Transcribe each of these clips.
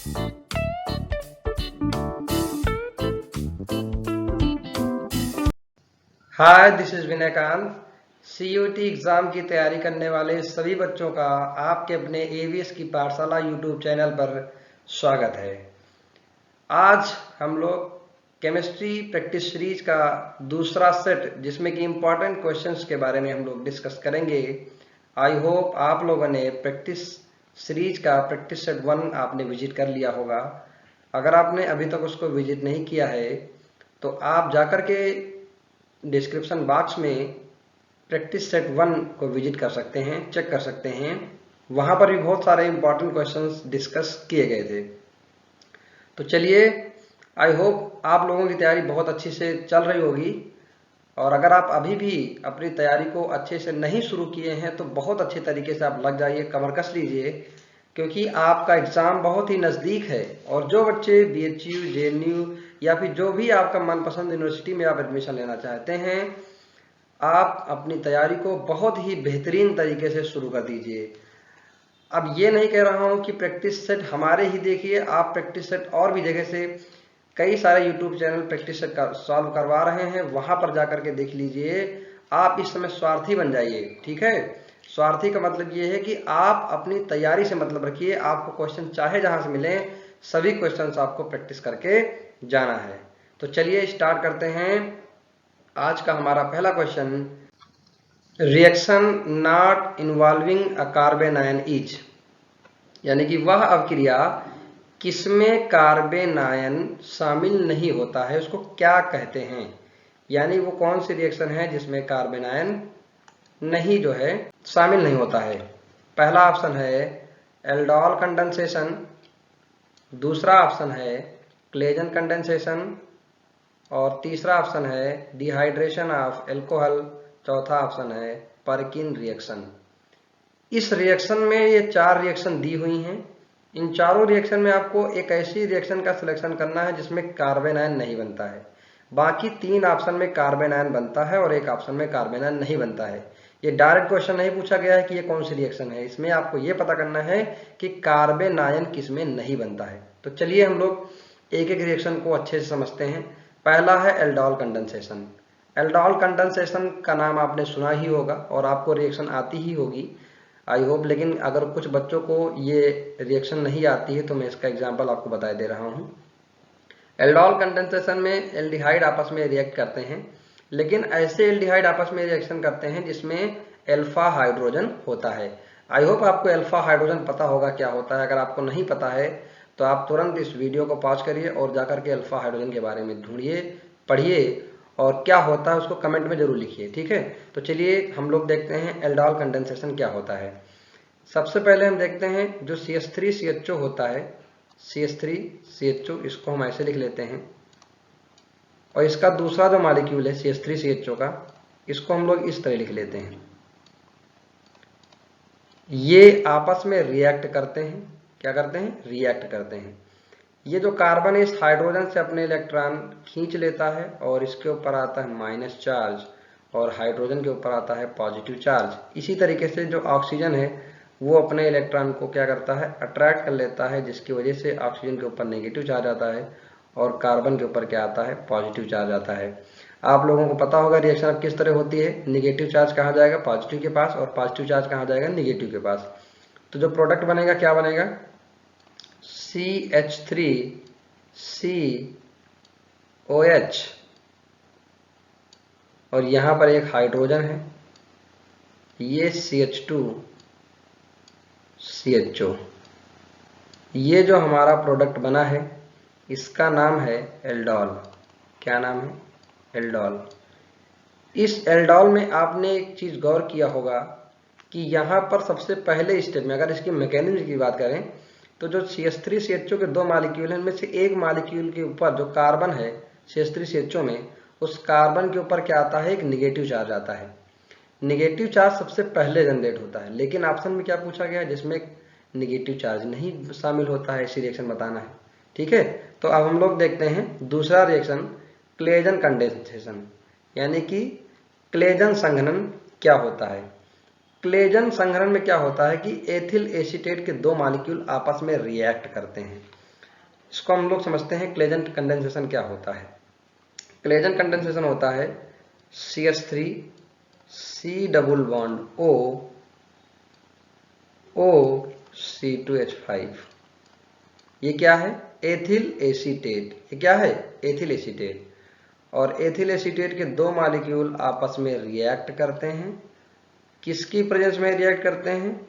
Hi, this is Vinaykant. CUET exam की तैयारी करने वाले सभी बच्चों का आपके अपने एवीएस की पाठशाला यूट्यूब चैनल पर स्वागत है। आज हम लोग केमिस्ट्री प्रैक्टिस सीरीज का दूसरा सेट, जिसमें कि इम्पोर्टेंट क्वेश्चंस के बारे में हम लोग डिस्कस करेंगे। आई होप आप लोगों ने प्रैक्टिस सीरीज का प्रैक्टिस सेट 1 आपने विजिट कर लिया होगा। अगर आपने अभी तक उसको विजिट नहीं किया है तो आप जाकर के डिस्क्रिप्शन बॉक्स में प्रैक्टिस सेट 1 को विजिट कर सकते हैं, चेक कर सकते हैं। वहां पर भी बहुत सारे इंपॉर्टेंट क्वेश्चंस डिस्कस किए गए थे। तो चलिए, आई होप आप लोगों की तैयारी बहुत अच्छी से चल रही होगी। और अगर आप अभी भी अपनी तैयारी को अच्छे से नहीं शुरू किए हैं तो बहुत अच्छे तरीके से आप लग जाइए, कमर कस लीजिए, क्योंकि आपका एग्जाम बहुत ही नज़दीक है। और जो बच्चे बीएचयू, जेएनयू या फिर जो भी आपका मनपसंद यूनिवर्सिटी में आप एडमिशन लेना चाहते हैं, आप अपनी तैयारी को बहुत ही बेहतरीन तरीके से शुरू कर दीजिए। अब ये नहीं कह रहा हूं कि प्रैक्टिस सेट हमारे ही देखिए, आप प्रैक्टिस सेट और भी जगह से कई सारे YouTube channel practice set solve करवा रहे हैं, वहां पर जाकर के देख लीजिए। आप इस समय स्वार्थी बन जाइए, ठीक है। स्वार्थी का मतलब ये है कि आप अपनी तैयारी से मतलब रखिए। आपको क्वेश्चन चाहे जहां से मिले, सभी क्वेश्चंस आपको प्रैक्टिस करके जाना है। तो चलिए स्टार्ट करते हैं। आज का हमारा पहला question, reaction not involving a carbon ion is, यानी कि वह अवक्रिया किसमें कार्बन आयन शामिल नहीं होता है, उसको क्या कहते हैं। यानी वो कौन सी रिएक्शन है जिसमें कार्बन आयन नहीं जो है शामिल नहीं होता है। पहला ऑप्शन है एल्डोल कंडेंसेशन, दूसरा ऑप्शन है क्लेजन कंडेंसेशन, और तीसरा ऑप्शन है डिहाइड्रेशन ऑफ एल्कोहल, चौथा ऑप्शन है परकिन रिएक्शन। इस रिएक्शन में ये 4 रिएक्शन दी हुई हैं। इन चारों रिएक्शन में आपको एक ऐसी रिएक्शन का सिलेक्शन करना है जिसमें कार्बन आयन नहीं बनता है। बाकी 3 ऑप्शन में कार्बन आयन बनता है और एक ऑप्शन में कार्बन आयन नहीं बनता है। ये डायरेक्ट क्वेश्चन नहीं पूछा गया है कि ये कौन सी रिएक्शन है, इसमें आपको ये पता करना है कि कार्बन आयन किसमें नहीं बनता है। तो चलिए हम लोग एक एक रिएक्शन को अच्छे से समझते हैं। पहला है एल्डोल कंडेंसेशन। एल्डोल कंडेंसेशन का नाम आपने सुना ही होगा और आपको रिएक्शन आती ही होगी, आई होप। लेकिन अगर कुछ बच्चों को ये रिएक्शन नहीं आती है तो मैं इसका एग्जांपल आपको बता दे रहा हूँ। एल्डोल कंडेंसेशन में एल्डिहाइड आपस में रिएक्ट करते हैं, लेकिन ऐसे एल्डिहाइड आपस में रिएक्शन करते हैं जिसमें अल्फा हाइड्रोजन होता है। आई होप आपको अल्फा हाइड्रोजन पता होगा क्या होता है। अगर आपको नहीं पता है तो आप तुरंत इस वीडियो को पॉज करिए और जाकर के अल्फा हाइड्रोजन के बारे में ढूंढिए, पढ़िए, और क्या होता है उसको कमेंट में जरूर लिखिए, ठीक है। तो चलिए हम लोग देखते हैं एल्डोल कंडेंसेशन क्या होता है। सबसे पहले हम देखते हैं जो CH3CHO होता है, CH3CHO, इसको हम ऐसे लिख लेते हैं। और इसका दूसरा जो मॉलिक्यूल है CH3CHO का, इसको हम लोग इस तरह लिख लेते हैं। ये आपस में रिएक्ट करते हैं। क्या करते हैं? रिएक्ट करते हैं। ये जो कार्बन है इस हाइड्रोजन से अपने इलेक्ट्रॉन खींच लेता है और इसके ऊपर आता है माइनस चार्ज, और हाइड्रोजन के ऊपर आता है पॉजिटिव चार्ज। इसी तरीके से जो ऑक्सीजन है वो अपने इलेक्ट्रॉन को क्या करता है? अट्रैक्ट कर लेता है, जिसकी वजह से ऑक्सीजन के ऊपर नेगेटिव चार्ज आता है और कार्बन के ऊपर क्या आता है? पॉजिटिव चार्ज आता है। आप लोगों को पता होगा रिएक्शन अब किस तरह होती है। निगेटिव चार्ज कहाँ जाएगा? पॉजिटिव के पास, और पॉजिटिव चार्ज कहाँ जाएगा? निगेटिव के पास। तो जो प्रोडक्ट बनेगा क्या बनेगा? CH3COH, और यहां पर एक हाइड्रोजन है, ये CH2CHO। ये जो हमारा प्रोडक्ट बना है इसका नाम है एल्डोल। क्या नाम है? एल्डोल। इस एल्डोल में आपने एक चीज गौर किया होगा कि यहां पर सबसे पहले स्टेप में अगर इसकी मैकेनिज्म की बात करें तो जो CH3CHO के 2 मॉलिक्यूल हैं, उनमें से एक मॉलिक्यूल के ऊपर जो कार्बन है CH3CHO में, उस कार्बन के ऊपर क्या आता है? एक निगेटिव चार्ज आता है। निगेटिव चार्ज सबसे पहले जनरेट होता है, लेकिन ऑप्शन में क्या पूछा गया है? जिसमें निगेटिव चार्ज नहीं शामिल होता है, इसी रिएक्शन बताना है, ठीक है। तो अब हम लोग देखते हैं दूसरा रिएक्शन, क्लेजन कंडेंसेशन, यानी कि क्लेजन संघनन क्या होता है। क्लेजन संघनन में क्या होता है कि एथिल एसीटेट के 2 मॉलिक्यूल आपस में रिएक्ट करते हैं। इसको हम लोग समझते हैं क्लेजन कंडेंसेशन क्या होता है। क्लेजन कंडेंसेशन होता है CH3 C double bond O O C2H5। ये क्या है? Ethyl acetate. ये क्या है? Ethyl acetate. और एथिल एसीटेट के दो मॉलिक्यूल आपस में रिएक्ट करते हैं। किसकी प्रेजेंस में रिएक्ट करते हैं?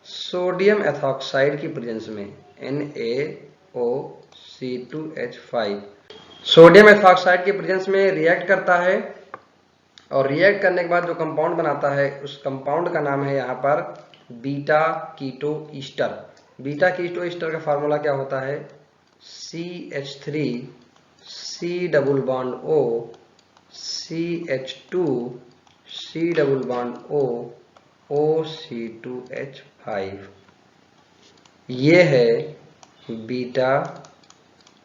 सोडियम एथॉक्साइड की प्रेजेंस में, NaOC2H5। सोडियम एथॉक्साइड की प्रेजेंस में रिएक्ट करता है और रिएक्ट करने के बाद जो कंपाउंड बनाता है उस कंपाउंड का नाम है यहाँ पर beta keto ester. Beta keto ester का फार्मूला क्या होता है? CH3 C double bond O CH2 C double bond O OC2H5। ये है बीटा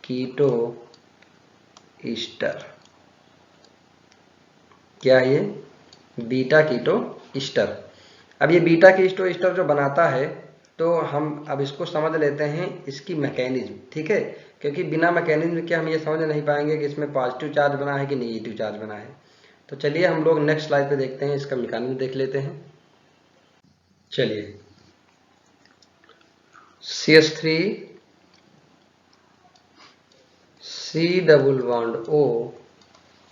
कीटो ईस्टर। क्या है ये? Beta keto ester. अब ये बीटा कीटो ईस्टर जो बनाता है, तो हम अब इसको समझ लेते हैं इसकी मैकेनिज्म, ठीक है? क्योंकि बिना मैकेनिज्म के हम ये समझ नहीं पाएंगे कि इसमें पॉजिटिव चार्ज बना है कि नेगेटिव चार्ज बना है। तो चलिए हम लोग नेक्स्ट स्लाइड पे देखते हैं, इसका मैकेनिज्म देख लेते हैं। चलिए, CH3 C double bond O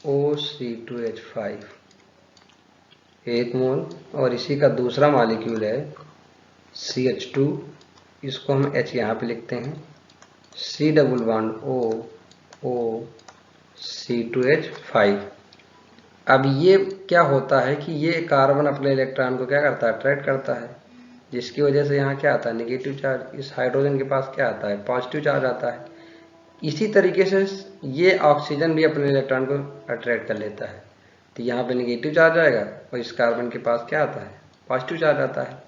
OC2H5 1 मोल, और इसी का दूसरा मॉलिक्यूल है CH2, इसको हम H यहाँ पे लिखते हैं, C double bond O OC2H5। अब ये क्या होता है कि ये कार्बन अपने इलेक्ट्रॉन को क्या करता है? अट्रैक्ट करता है, जिसकी वजह से यहाँ क्या आता है? Negative charge. इस हाइड्रोजन के पास क्या आता है? पॉजिटिव चार्ज आता है। इसी तरीके से ये ऑक्सीजन भी अपने इलेक्ट्रॉन को अट्रैक्ट कर लेता है, तो यहाँ पे नेगेटिव चार्ज आएगा और इस कार्बन के पास क्या आता है? पॉजिटिव चार्ज आता है।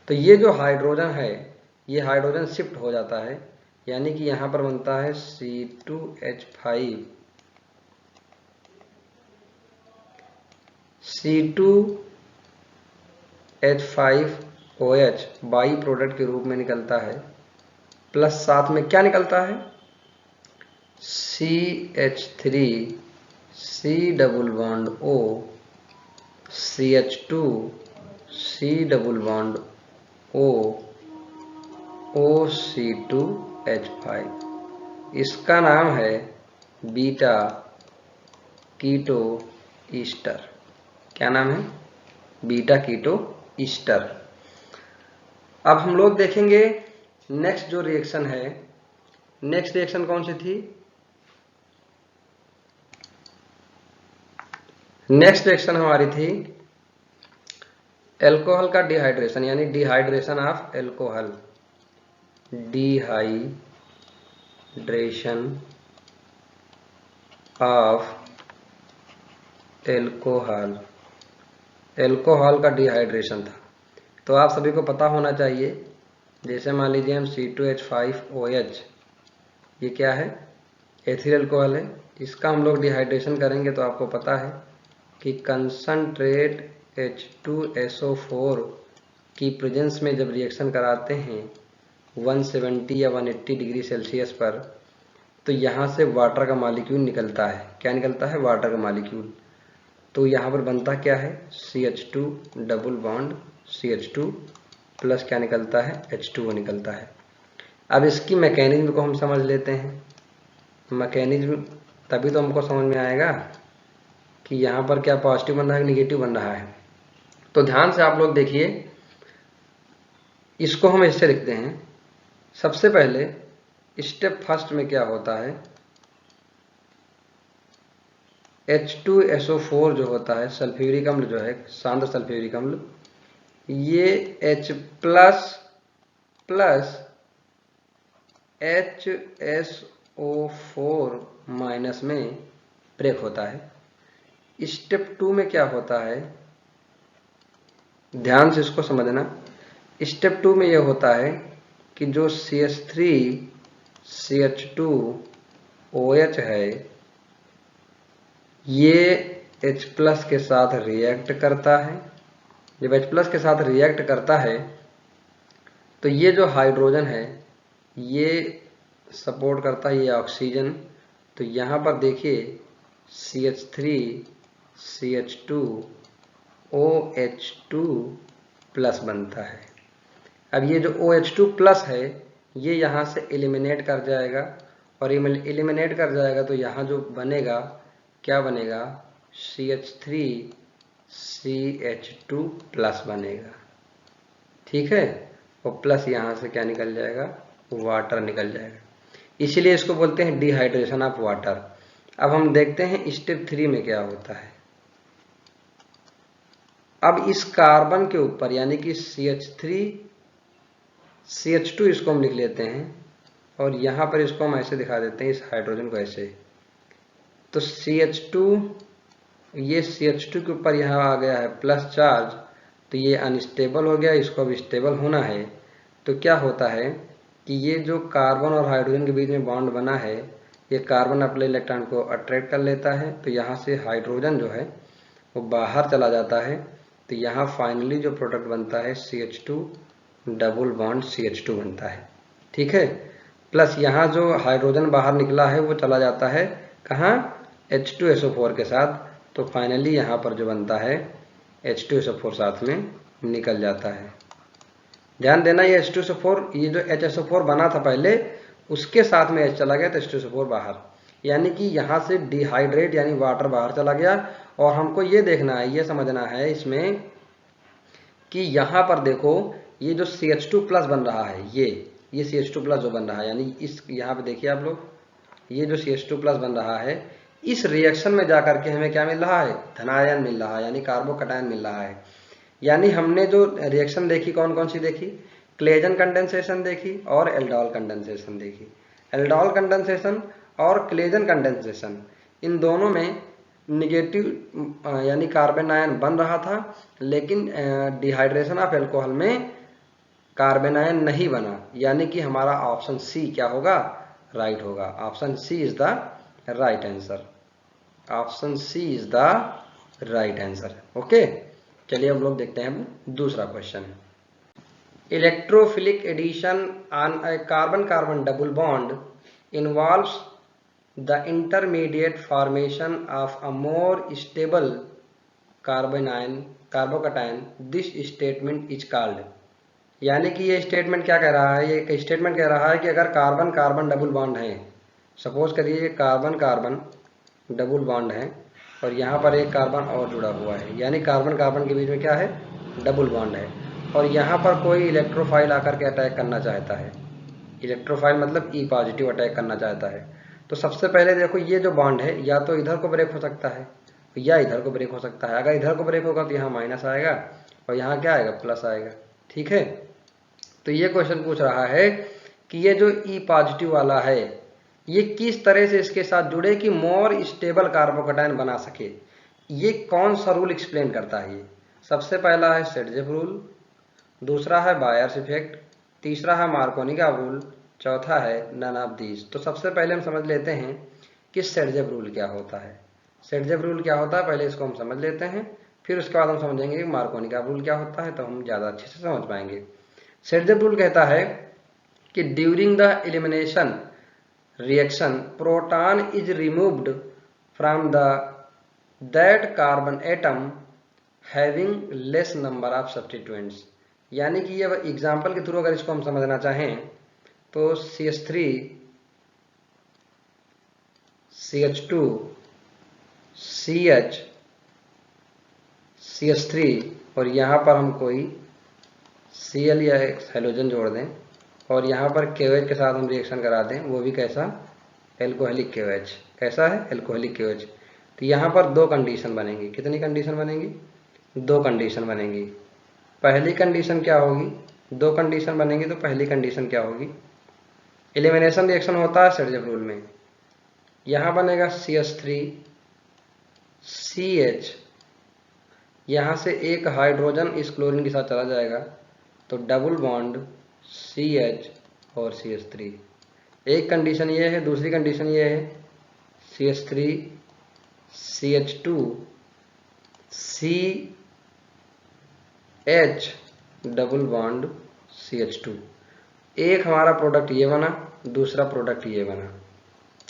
तो ये जो हाइड्रोजन है, ये हाइड्रोजन शिफ्ट हो जाता है, यानी कि यहाँ पर बनता है C2H5 C2H5OH बाई प्रोडक्ट के रूप में निकलता है, प्लस साथ में क्या निकलता है? CH3 C double bond O CH2 C double bond O OC2H5। इसका नाम है बीटा कीटो ईस्टर। क्या नाम है? Beta keto ester. अब हम लोग देखेंगे नेक्स्ट जो रिएक्शन है। नेक्स्ट रिएक्शन कौन सी थी? नेक्स्ट रिएक्शन हमारी थी एल्कोहल का डिहाइड्रेशन, यानी dehydration of alcohol. Dehydration of alcohol. Alcohol का डिहाइड्रेशन था। तो आप सभी को पता होना चाहिए, जैसे मान लीजिए हम C2H5OH, ये क्या है? एथिल एल्कोहल है। इसका हम लोग डिहाइड्रेशन करेंगे तो आपको पता है कि कंसंट्रेट H2SO4 की प्रेजेंस में जब रिएक्शन कराते हैं 170 या 180 डिग्री सेल्सियस पर, तो यहाँ से वाटर का मॉलिक्यूल निकलता है। क्या निकलता है? वाटर का मॉलिक्यूल। तो यहाँ पर बनता क्या है? CH2 double bond CH2 plus क्या निकलता है? H2O निकलता है। अब इसकी मैकेनिज्म को हम समझ लेते हैं। मैकेनिज्म तभी तो हमको समझ में आएगा कि यहाँ पर क्या पॉजिटिव बन रहा है, निगेटिव बन रहा है। तो ध्यान से आप लोग देखिए, इसको हम इससे लिखते हैं। सबसे पहले स्टेप फर्स्ट में क्या होता है? H2SO4 जो होता है, सल्फ्यूरिक अम्ल जो है, सांद्र सल्फ्यूरिक अम्ल, ये H प्लस HSO4 माइनस में ब्रेक होता है। स्टेप 2 में क्या होता है? ध्यान से इसको समझना। स्टेप 2 में यह होता है कि जो CH3 CH2OH है, ये H प्लस के साथ रिएक्ट करता है। जब H प्लस के साथ रिएक्ट करता है तो ये जो हाइड्रोजन है, ये सपोर्ट करता है ये ऑक्सीजन। तो यहाँ पर देखिए CH3 CH2 OH2 प्लस बनता है। अब ये जो OH2 प्लस है ये यहाँ से एलिमिनेट कर जाएगा, और एलिमिनेट कर जाएगा तो यहाँ जो बनेगा क्या बनेगा, CH3 CH2 प्लस बनेगा। ठीक है, और प्लस यहाँ से क्या निकल जाएगा, वाटर निकल जाएगा। इसीलिए इसको बोलते हैं डिहाइड्रेशन ऑफ वाटर। अब हम देखते हैं स्टेप 3 में क्या होता है। अब इस कार्बन के ऊपर यानी कि CH3 CH2 इसको हम लिख लेते हैं, और यहाँ पर इसको हम ऐसे दिखा देते हैं, इस हाइड्रोजन को ऐसे। तो CH2, ये CH2 के ऊपर यहाँ आ गया है प्लस चार्ज, तो ये अनस्टेबल हो गया, इसको अब स्टेबल होना है। तो क्या होता है कि ये जो कार्बन और हाइड्रोजन के बीच में बॉन्ड बना है, ये कार्बन अपने इलेक्ट्रॉन को अट्रैक्ट कर लेता है, तो यहाँ से हाइड्रोजन जो है वो बाहर चला जाता है। तो यहाँ फाइनली जो प्रोडक्ट बनता है CH2 डबल बॉन्ड CH2 बनता है। ठीक है, प्लस यहाँ जो हाइड्रोजन बाहर निकला है वो चला जाता है कहाँ, H2SO4 के साथ। तो फाइनली यहाँ पर जो बनता है H2SO4 साथ में निकल जाता है। ध्यान देना, ये H2SO4, ये जो HSO4 बना था पहले उसके साथ में H चला गया तो H2SO4 बाहर, यानी कि यहाँ से डिहाइड्रेट यानी वाटर बाहर चला गया। और हमको ये देखना है, ये समझना है इसमें कि यहाँ पर देखो ये जो CH2 प्लस बन रहा है, ये CH2 प्लस जो बन रहा है, यानी इस यहाँ पे देखिए आप लोग, ये जो CH2 प्लस बन रहा है, इस रिएक्शन में जाकर के हमें क्या मिल रहा है, धनायन मिल रहा है, यानी कार्बोकटायन मिल रहा है। यानी हमने जो रिएक्शन देखी कौन कौन सी देखी, क्लेजन कंडेंसेशन देखी और एल्डोल कंडेंसेशन देखी। एल्डोल कंडेंसेशन और क्लेजन कंडेंसेशन, इन दोनों में निगेटिव यानी कार्बन आयन बन रहा था, लेकिन डिहाइड्रेशन ऑफ एल्कोहल में कार्बन आयन नहीं बना, यानी कि हमारा ऑप्शन सी क्या होगा, राइट होगा। Option C is the right answer. Option C is the right answer. Okay, चलिए अब लोग देखते हैं दूसरा question. Electrophilic addition on a carbon carbon double bond involves the intermediate formation of a more stable carbocation. This statement is called. यानी कि ये statement क्या कह रहा है, ये स्टेटमेंट कह रहा है कि अगर कार्बन कार्बन डबल बॉन्ड है, सपोज करिए ये कार्बन कार्बन डबल बॉन्ड है और यहाँ पर एक कार्बन और जुड़ा हुआ है, यानी कार्बन कार्बन के बीच में क्या है, डबल बॉन्ड है, और यहाँ पर कोई इलेक्ट्रोफाइल आकर के अटैक करना चाहता है। इलेक्ट्रोफाइल मतलब E पॉजिटिव अटैक करना चाहता है। तो सबसे पहले देखो ये जो बॉन्ड है या तो इधर को ब्रेक हो सकता है या इधर को ब्रेक हो सकता है। अगर इधर को ब्रेक होगा तो यहाँ माइनस आएगा और यहाँ क्या आएगा, प्लस आएगा। ठीक है, तो ये क्वेश्चन पूछ रहा है कि ये जो E पॉजिटिव वाला है ये किस तरह से इसके साथ जुड़े कि मोर स्टेबल कार्बोकटायन बना सके। ये कौन सा रूल एक्सप्लेन करता है। ये सबसे पहला है सेडजेफ रूल, दूसरा है बायर्स इफेक्ट, तीसरा है मार्कोनी का रूल, चौथा है नन ऑफ दीज। तो सबसे पहले हम समझ लेते हैं कि सेडजेफ रूल क्या होता है। सेडजेफ रूल क्या होता है पहले इसको हम समझ लेते हैं, फिर उसके बाद हम समझेंगे कि मार्कोनी का रूल क्या होता है, तो हम ज़्यादा अच्छे से समझ पाएंगे। सेडजेफ रूल कहता है कि during the elimination reaction proton is removed from that carbon atom having less number of substituents। यानी कि ये एग्जाम्पल के थ्रू अगर इसको हम समझना चाहें तो CH3 CH2 CH CH3 और यहाँ पर हम कोई Cl या हेलोजन जोड़ दें और यहाँ पर KOH के साथ हम रिएक्शन करा दें, वो भी कैसा, एल्कोहलिक KOH। कैसा है, एल्कोहलिक KOH। तो यहाँ पर दो कंडीशन बनेंगी। कितनी कंडीशन बनेंगी, दो कंडीशन बनेंगी। पहली कंडीशन क्या होगी, दो कंडीशन बनेंगी तो पहली कंडीशन क्या होगी, एलिमिनेशन रिएक्शन होता है सेडजेफ रूल में। यहाँ बनेगा CH3 CH, यहाँ से एक हाइड्रोजन इस क्लोरीन के साथ चला जाएगा तो डबल बॉन्ड CH और CH3। एक कंडीशन ये है, दूसरी कंडीशन ये है CH3 CH2 CH double bond CH2। एक हमारा प्रोडक्ट ये बना, दूसरा प्रोडक्ट ये बना।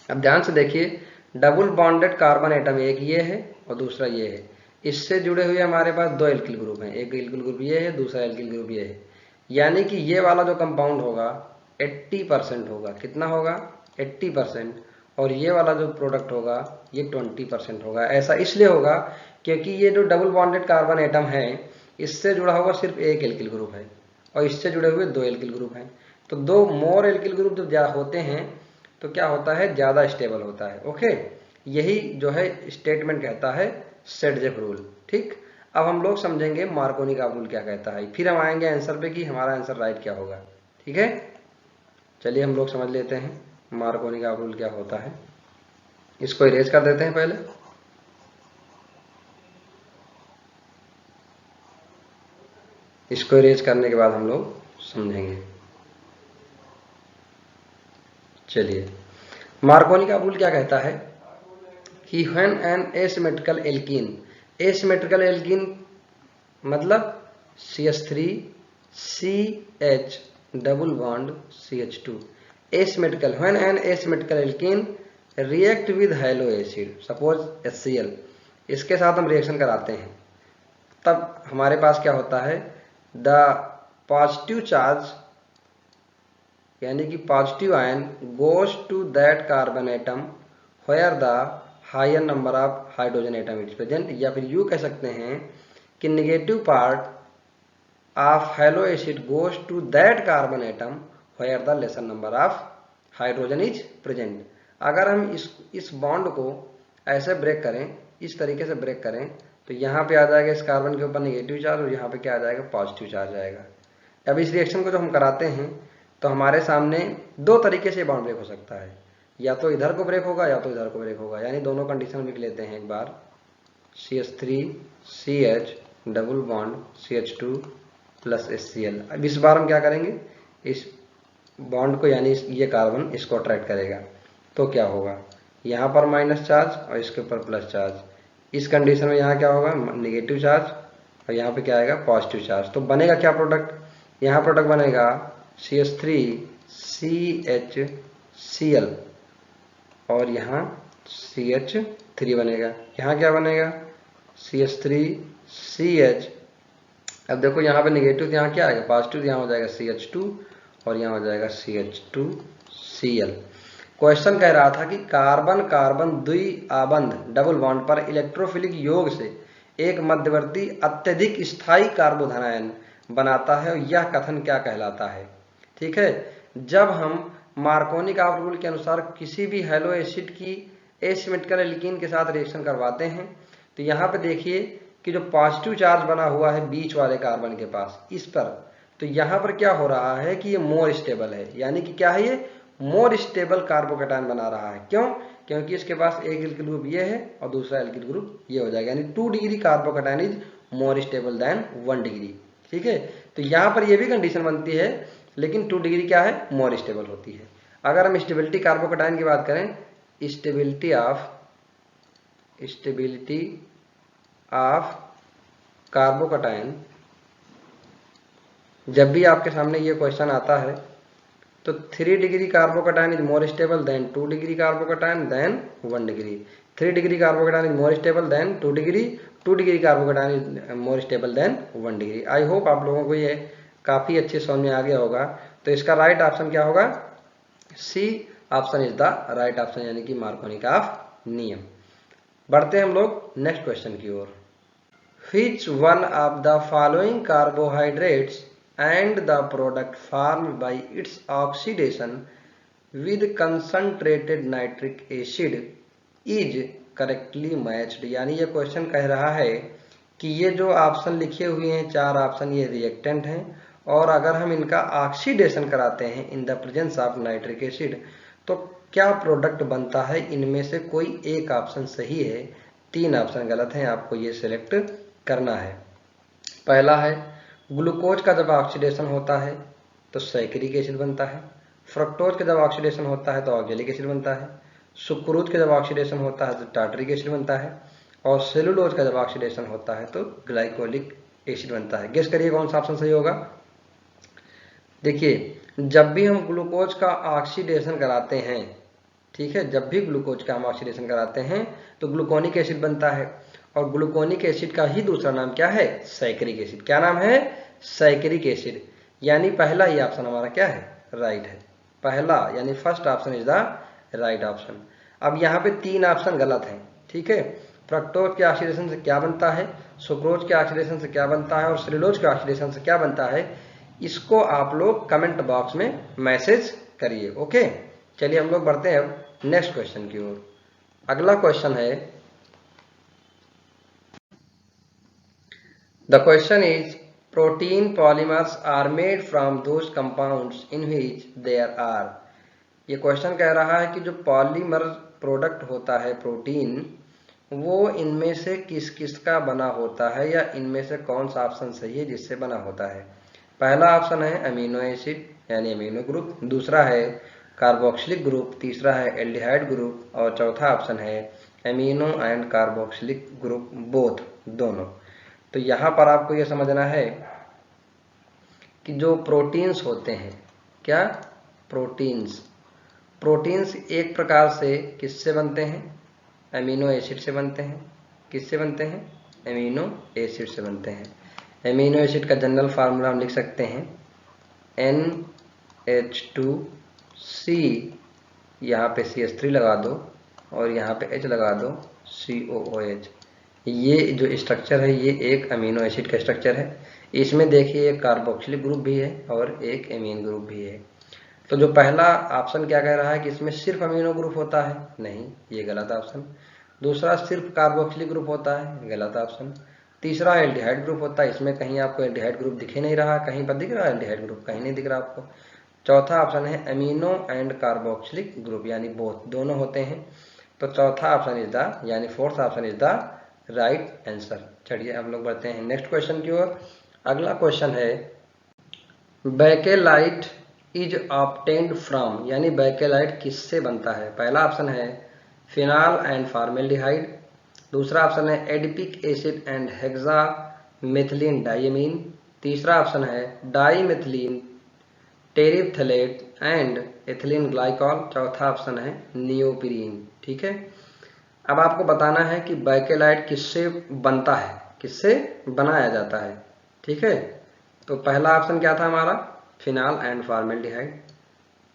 अब ध्यान से देखिए, डबल बॉन्डेड कार्बन एटम एक ये है और दूसरा ये है। इससे जुड़े हुए हमारे पास दो एल्किल ग्रुप हैं, एक एल्किल ग्रुप ये है, दूसरा एल्किल ग्रुप ये है। यानी कि ये वाला जो कंपाउंड होगा 80% होगा। कितना होगा? 80%। और ये वाला जो प्रोडक्ट होगा ये 20% होगा। ऐसा इसलिए होगा क्योंकि ये जो डबल बॉन्डेड कार्बन एटम है इससे जुड़ा हुआ सिर्फ एक एल्किल ग्रुप है और इससे जुड़े हुए दो एल्किल ग्रुप हैं। तो दो मोर एल्किल ग्रुप जब होते हैं तो क्या होता है? ज्यादा स्टेबल होता है। ओके, यही जो है स्टेटमेंट कहता है सेडजेफ रूल। ठीक, अब हम लोग समझेंगे मार्कोनी का रूल क्या कहता है, फिर हम आएंगे आंसर पे कि हमारा आंसर राइट क्या होगा। ठीक है, चलिए हम लोग समझ लेते हैं मार्कोनी का रूल क्या होता है। इसको इरेज कर देते हैं पहले। इसको इरेज करने के बाद हम लोग समझेंगे। चलिए, मार्कोनी का रूल क्या कहता है कि when an asymmetrical alkene, asymmetrical alkene मतलब CH3 CH double bond CH2, asymmetrical, when an asymmetrical alkene react with hello acid suppose HCl, इसके साथ हम रिएक्शन कराते हैं तब हमारे पास क्या होता है? द पॉजिटिव चार्ज यानी कि positive ion goes to that carbon atom where the higher number of hydrogen atom is present, या फिर यू कह सकते हैं कि negative part of halo acid goes to that carbon atom where the lesser number of hydrogen is present. अगर हम इस बॉन्ड को ऐसे ब्रेक करें, इस तरीके से ब्रेक करें, तो यहाँ पे आ जाएगा इस कार्बन के ऊपर नेगेटिव चार्ज और यहाँ पे क्या आ जाएगा? पॉजिटिव चार्ज आएगा। अब इस रिएक्शन को जो हम कराते हैं तो हमारे सामने दो तरीके से बॉन्ड ब्रेक हो सकता है, या तो इधर को ब्रेक होगा या तो इधर को ब्रेक होगा। यानी दोनों कंडीशन लिख लेते हैं एक बार। CH3 CH double bond CH2 plus HCl। अब इस बार हम क्या करेंगे? इस बॉन्ड को यानी ये कार्बन इसको अट्रैक्ट करेगा तो क्या होगा? यहाँ पर माइनस चार्ज और इसके ऊपर प्लस चार्ज। इस कंडीशन में यहाँ क्या होगा? नेगेटिव चार्ज और यहाँ पे क्या आएगा? Positive charge. तो बनेगा क्या प्रोडक्ट? यहाँ प्रोडक्ट बनेगा CH3 CHCl और यहाँ CH3 बनेगा। यहाँ क्या बनेगा? CH3 CH। अब देखो यहाँ पे नेगेटिव, यहाँ क्या आएगा? पॉजिटिव, यहाँ हो जाएगा CH2 और यहाँ हो जाएगा CH2Cl। क्वेश्चन कह रहा था कि कार्बन कार्बन द्विआबंध डबल बॉन्ड पर इलेक्ट्रोफिलिक योग से एक मध्यवर्ती अत्यधिक स्थायी कार्बोधनायन बनाता है और यह कथन क्या कहलाता है? ठीक है, जब हम मार्कोनी का रूल के अनुसार किसी भी हैलो एसिड की एसिमेट्रिकल एल्कीन के साथ रिएक्शन करवाते हैं तो यहाँ पे देखिए कि जो पॉजिटिव चार्ज बना हुआ है बीच वाले कार्बन के पास इस पर, तो यहाँ पर क्या हो रहा है कि ये मोर स्टेबल है। यानी कि क्या है? ये मोर स्टेबल कार्बोकैटायन बना रहा है। क्यों? क्योंकि इसके पास एक एल्किल ग्रुप ये है और दूसरा एल्किल ग्रुप ये हो जाएगा। यानी 2 degree carbocation is more stable than 1 degree. ठीक है, तो यहाँ पर ये भी कंडीशन बनती है, लेकिन 2 डिग्री क्या है? मोर स्टेबल होती है। अगर हम स्टेबिलिटी कार्बोकैटायन की बात करें, स्टेबिलिटी ऑफ कार्बोकैटायन, जब भी आपके सामने ये क्वेश्चन आता है तो 3 degree carbocation is more stable than 2 degree carbocation than 1 degree. 3 degree carbocation is more stable than 2 degree, 2 degree carbocation is more stable than 1 degree. I hope आप लोगों को ये काफी अच्छे समझ में आ गया होगा। तो इसका राइट ऑप्शन क्या होगा? C option is the right option, यानी कि मार्कोनी का नियम। बढ़ते हैं हम लोग नेक्स्ट क्वेश्चन की ओर। Which one of the following carbohydrates and the product formed by its oxidation with concentrated nitric acid is correctly matched। यानी ये क्वेश्चन कह रहा है कि ये जो ऑप्शन लिखे हुए हैं 4 ऑप्शन ये रिएक्टेंट हैं और अगर हम इनका ऑक्सीडेशन कराते हैं in the presence of nitric acid तो क्या प्रोडक्ट बनता है? इनमें से कोई एक ऑप्शन सही है, 3 ऑप्शन गलत हैं। आपको ये सिलेक्ट करना है। पहला है ग्लूकोज का जब ऑक्सीडेशन होता है तो सैकरिक एसिड बनता है। फ्रक्टोज का जब ऑक्सीडेशन होता है तो ऑक्जेलिक एसिड बनता है। सुक्रोज का जब ऑक्सीडेशन होता है तो टार्टरिक एसिड बनता है और सेलुलोज का जब ऑक्सीडेशन होता है तो ग्लाइकोलिक एसिड बनता है। गेस करिए कौन सा ऑप्शन सही होगा? देखिए, जब भी हम ग्लूकोज का ऑक्सीडेशन कराते हैं, ठीक है, जब भी ग्लूकोज का हम ऑक्सीडेशन कराते हैं तो ग्लूकोनिक एसिड बनता है, और ग्लूकोनिक एसिड का ही दूसरा नाम क्या है? सैकरिक एसिड। क्या नाम है? सैकरिक एसिड। यानी पहला ही ऑप्शन हमारा क्या है? राइट है। पहला यानी first option is the right option. अब यहाँ पे 3 ऑप्शन गलत हैं, ठीक है। फ्रक्टोज के ऑक्सीडेशन से क्या बनता है, सुक्रोज के ऑक्सीडेशन से क्या बनता है, और सेलुलोज के ऑक्सीडेशन से क्या बनता है, इसको आप लोग कमेंट बॉक्स में मैसेज करिए। ओके, चलिए हम लोग बढ़ते हैं अब नेक्स्ट क्वेश्चन की ओर। अगला क्वेश्चन है, the question is protein polymers are made from those compounds in which there are. ये क्वेश्चन कह रहा है कि जो पॉलीमर प्रोडक्ट होता है प्रोटीन, वो इनमें से किस किस का बना होता है, या इनमें से कौन सा ऑप्शन सही है जिससे बना होता है। पहला ऑप्शन है अमीनो एसिड यानी अमीनो ग्रुप, दूसरा है कार्बोक्सिलिक ग्रुप, तीसरा है एल्डिहाइड ग्रुप, और चौथा ऑप्शन है amino and carboxylic group both, दोनों। तो यहाँ पर आपको यह समझना है कि जो प्रोटीन्स होते हैं, क्या प्रोटीन्स, प्रोटीन्स एक प्रकार से किससे बनते हैं? अमीनो एसिड से बनते हैं। किससे बनते हैं? अमीनो एसिड से बनते हैं। अमीनो एसिड का जनरल फार्मूला हम लिख सकते हैं NH2C, यहाँ पे CH3 लगा दो और यहाँ पे H लगा दो, COOH। ये जो स्ट्रक्चर है ये एक अमीनो एसिड का स्ट्रक्चर है। इसमें देखिए एक कार्बोक्सिलिक ग्रुप भी है और एक एमीन ग्रुप भी है। तो जो पहला ऑप्शन क्या कह रहा है कि इसमें सिर्फ अमीनो ग्रुप होता है, नहीं, ये गलत ऑप्शन। दूसरा सिर्फ कार्बोक्सिलिक ग्रुप होता है, गलत ऑप्शन। तीसरा एल्डिहाइड ग्रुप होता है, इसमें कहीं आपको एल्डिहाइड ग्रुप दिख ही नहीं रहा, कहीं पर दिख रहा है एल्डिहाइड ग्रुप? कहीं नहीं दिख रहा आपको। चौथा ऑप्शन है अमीनो एंड कार्बोक्सिलिक ग्रुप यानी बोथ, दोनों होते हैं। तो चौथा ऑप्शन इज द यानी fourth option is the right answer. चलिए हम लोग बढ़ते हैं नेक्स्ट क्वेश्चन की ओर। अगला क्वेश्चन है, बैकेलाइट इज ऑब्टेन्ड फ्रॉम, यानी बैकेलाइट किससे बनता है? पहला ऑप्शन है फिनाल एंड फॉर्मेल्डिहाइड, दूसरा ऑप्शन है adipic acid and hexa methylene diamine, तीसरा ऑप्शन है डाईमिथिलीन टेरिप्थलेट एंड एथिलीन ग्लाइकॉल, चौथा ऑप्शन है नियोप्रीन। ठीक है, अब आपको बताना है कि बैकेलाइट किससे बनता है, किससे बनाया जाता है। ठीक है, तो पहला ऑप्शन क्या था हमारा? Phenol and formaldehyde.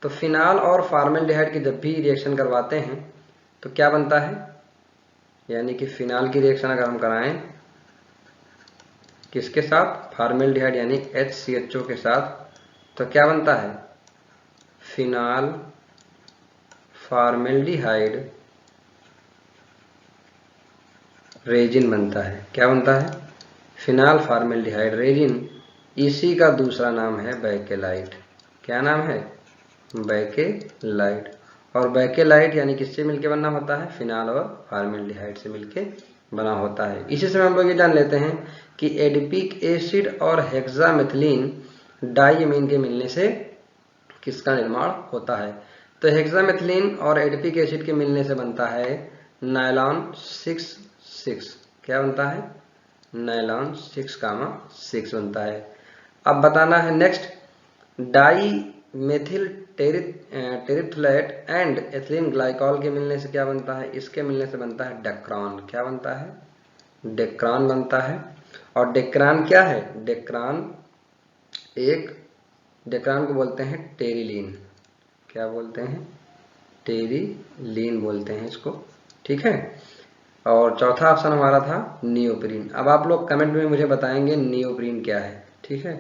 तो फिनाल और फॉर्मेल्डिहाइड की जब भी रिएक्शन करवाते हैं तो क्या बनता है, यानी कि फिनाल की रिएक्शन अगर हम कराएं किसके साथ? फॉर्मेल्डिहाइड यानी HCHO के साथ, तो क्या बनता है? फिनाल फॉर्मेल्डिहाइड रेजिन बनता है। क्या बनता है? Phenol formaldehyde resin. इसी का दूसरा नाम है बैकेलाइट। क्या नाम है? बैकेलाइट। और बैकेलाइट यानी किससे मिलके बना होता है? फिनाल और फॉर्मेल्डिहाइड से मिलके बना होता है। इसी से हम लोग ये जान लेते हैं कि एडिपिक एसिड और हेक्सामेथिलीन डाइमीन के मिलने से किसका निर्माण होता है? तो हेक्सामेथिलीन और एडिपिक एसिड के मिलने से बनता है नायलॉन 6,6। क्या बनता है? नायलॉन 6,6 बनता है। अब बताना है next, dimethyl terephthalate and ethylene glycol के मिलने से क्या बनता है? इसके मिलने से बनता है डेक्रान। क्या बनता है? डेक्रान बनता है। और डेक्रान क्या है? डेक्रान को बोलते हैं टेरिलीन। क्या बोलते हैं? टेरिलीन बोलते हैं इसको। ठीक है, और चौथा ऑप्शन हमारा था नियोप्रीन। अब आप लोग कमेंट में मुझे बताएंगे नियोप्रीन क्या है। ठीक है,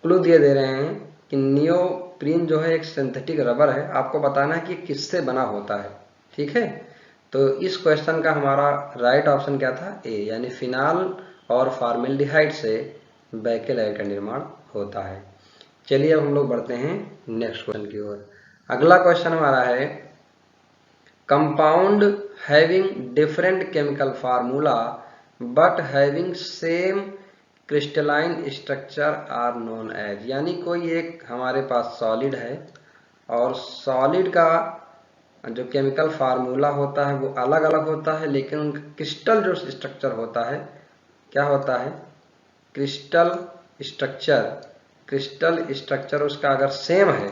क्लू दिए दे रहे हैं कि नियोप्रीन जो है एक सिंथेटिक रबर है, आपको बताना है कि किससे बना होता है। ठीक है, तो इस क्वेश्चन का हमारा राइट ऑप्शन क्या था? ए, यानी फिनाल और फॉर्मेल्डिहाइड से बैकेलाइट का निर्माण होता है। चलिए अब हम लोग बढ़ते हैं नेक्स्ट क्वेश्चन की ओर। अगला क्वेश्चन हमारा है, compound having different chemical formula but having same crystalline structure are known as, यानी कोई एक हमारे पास सॉलिड है और सॉलिड का जो केमिकल फार्मूला होता है वो अलग अलग होता है, लेकिन उनका क्रिस्टल जो स्ट्रक्चर होता है क्या होता है? क्रिस्टल स्ट्रक्चर क्रिस्टल स्ट्रक्चर उसका अगर सेम है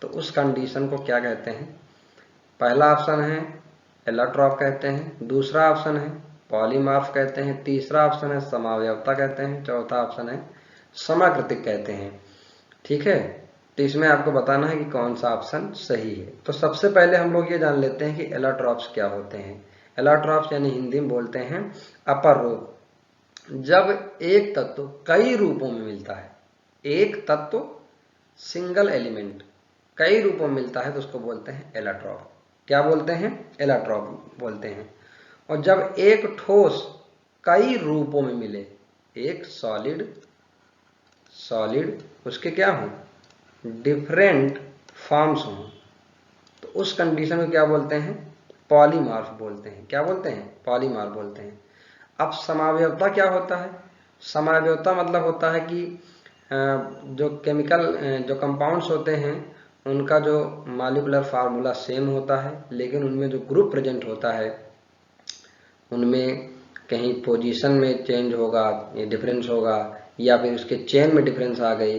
तो उस कंडीशन को क्या कहते हैं? पहला ऑप्शन है एलोट्रॉप कहते हैं, दूसरा ऑप्शन है पॉलीमॉर्फ कहते हैं, तीसरा ऑप्शन है समावयवता कहते हैं, चौथा ऑप्शन है समाकृतिक कहते हैं। ठीक है, तो इसमें आपको बताना है कि कौन सा ऑप्शन सही है। तो सबसे पहले हम लोग ये जान लेते हैं कि एलोट्रॉप्स क्या होते हैं। एलोट्रॉप्स यानी हिंदी में बोलते हैं अपर रूप। जब एक तत्व कई रूपों में मिलता है, एक तत्व सिंगल एलिमेंट कई रूपों में मिलता है तो उसको बोलते हैं एलोट्रॉप। क्या बोलते हैं? एलोट्रॉप बोलते हैं। और जब एक ठोस कई रूपों में मिले, एक सॉलिड उसके क्या हों? डिफरेंट फॉर्म्स हों, तो उस कंडीशन को क्या बोलते हैं? पॉलीमॉर्फ बोलते हैं। क्या बोलते हैं? पॉलीमॉर्फ बोलते हैं। अब समावयवता क्या होता है? समावयवता मतलब होता है कि जो केमिकल जो कंपाउंड्स होते हैं उनका जो मॉलिक्यूलर फार्मूला सेम होता है, लेकिन उनमें जो ग्रुप प्रेजेंट होता है उनमें कहीं पोजीशन में चेंज होगा, ये डिफरेंस होगा, या फिर उसके चेन में डिफरेंस आ गई,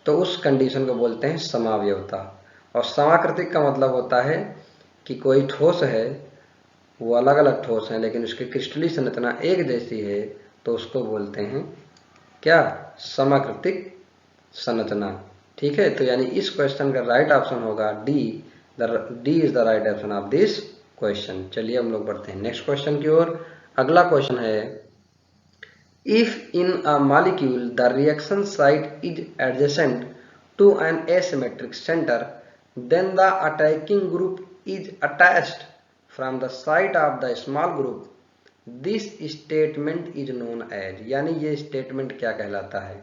तो उस कंडीशन को बोलते हैं समावयवता। और समाकृतिक का मतलब होता है कि कोई ठोस है, वो अलग अलग ठोस हैं लेकिन उसकी क्रिस्टलीय संरचना एक जैसी है, तो उसको बोलते हैं क्या? समाकृतिक संरचना। ठीक है, तो यानी इस क्वेश्चन का राइट ऑप्शन होगा D. D is the right option of this question. चलिए हम लोग बढ़ते हैं नेक्स्ट क्वेश्चन की ओर। अगला क्वेश्चन है, if in a molecule the reaction site is adjacent to an asymmetric centre, then the attacking group is attached from the site of the small group. This statement is known as, यानी ये statement क्या कहलाता है?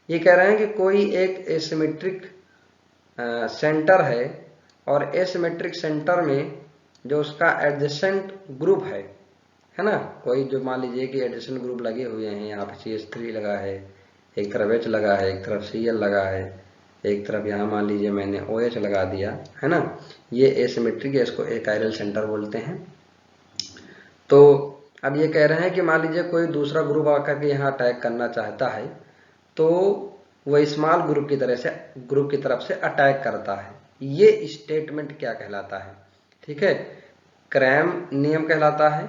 ये कह रहे हैं कि कोई एक एसिमेट्रिक सेंटर है और एसिमेट्रिक सेंटर में जो उसका एडजेसेंट ग्रुप है ना, कोई जो मान लीजिए कि एडजेसेंट ग्रुप लगे हुए हैं, यहाँ पे CH3 लगा है, एक तरफ H लगा है, एक तरफ Cl लगा है, एक तरफ यहाँ मान लीजिए मैंने OH लगा दिया है ना, ये एसिमेट्रिक है, इसको एकाइरल सेंटर बोलते हैं। तो अब ये कह रहे हैं कि मान लीजिए कोई दूसरा ग्रुप आकर के यहाँ अटैक करना चाहता है तो वह स्मॉल ग्रुप की तरफ से अटैक करता है। ये स्टेटमेंट क्या कहलाता है? ठीक है, क्रैम नियम कहलाता है,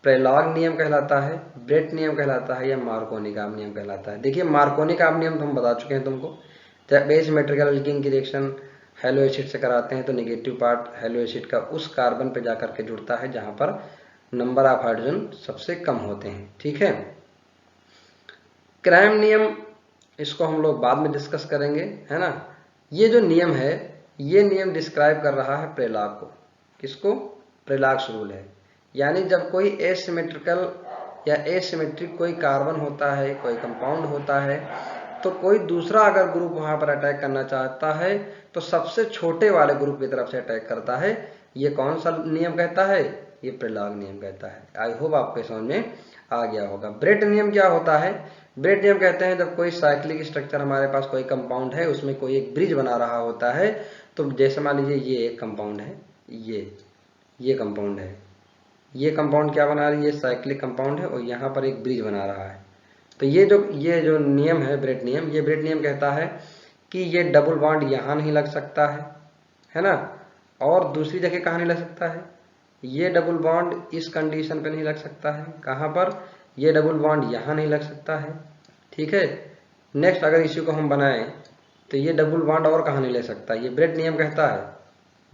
प्रेलॉग नियम कहलाता है, ब्रेट नियम कहलाता है, या मार्कोनी-काब नियम कहलाता है। देखिए मार्कोनी-काब नियम तो हम बता चुके हैं तुमको। जब एसिमेट्रिकल एल्कीन की रिएक्शन हेलो एसिड से कराते हैं तो नेगेटिव पार्ट हेलो एसिड का उस कार्बन पे जाकर के जुड़ता है जहां पर नंबर ऑफ हाइड्रोजन सबसे कम होते हैं। ठीक है, क्रैम नियम इसको हम लोग बाद में डिस्कस करेंगे, है ना। ये जो नियम है, ये नियम डिस्क्राइब कर रहा है प्रेलॉग को। किसको? प्रेलॉग्स रूल है। यानी जब कोई एसिमेट्रिकल या एसिमेट्रिक कोई कार्बन होता है, कोई कंपाउंड होता है, तो कोई दूसरा अगर ग्रुप वहां पर अटैक करना चाहता है तो सबसे छोटे वाले ग्रुप की तरफ से अटैक करता है। ये कौन सा नियम कहता है? ये प्रेलॉग नियम कहता है। आई होप आपको समझ में आ गया होगा। ब्रेट नियम क्या होता है? ब्रेट नियम कहते हैं जब कोई साइक्लिक स्ट्रक्चर हमारे पास कोई कंपाउंड है, उसमें कोई एक ब्रिज बना रहा होता है, तो जैसे मान लीजिए ये एक कंपाउंड है, ये कंपाउंड है, ये कंपाउंड क्या बना रही है? ये साइक्लिक कंपाउंड है और यहाँ पर एक ब्रिज बना रहा है। तो ये जो नियम है ब्रेट नियम, ये ब्रेट नियम कहता है कि ये डबल बॉन्ड यहाँ नहीं लग सकता है ना, और दूसरी जगह कहाँ नहीं लग सकता है? ये डबल बॉन्ड इस कंडीशन पे नहीं लग सकता है। कहाँ पर? ये डबल बॉन्ड यहाँ नहीं लग सकता है। ठीक है, नेक्स्ट अगर इसी को हम बनाएं तो ये डबल बॉन्ड और कहाँ नहीं ले सकता। ये ब्रेट नियम कहता है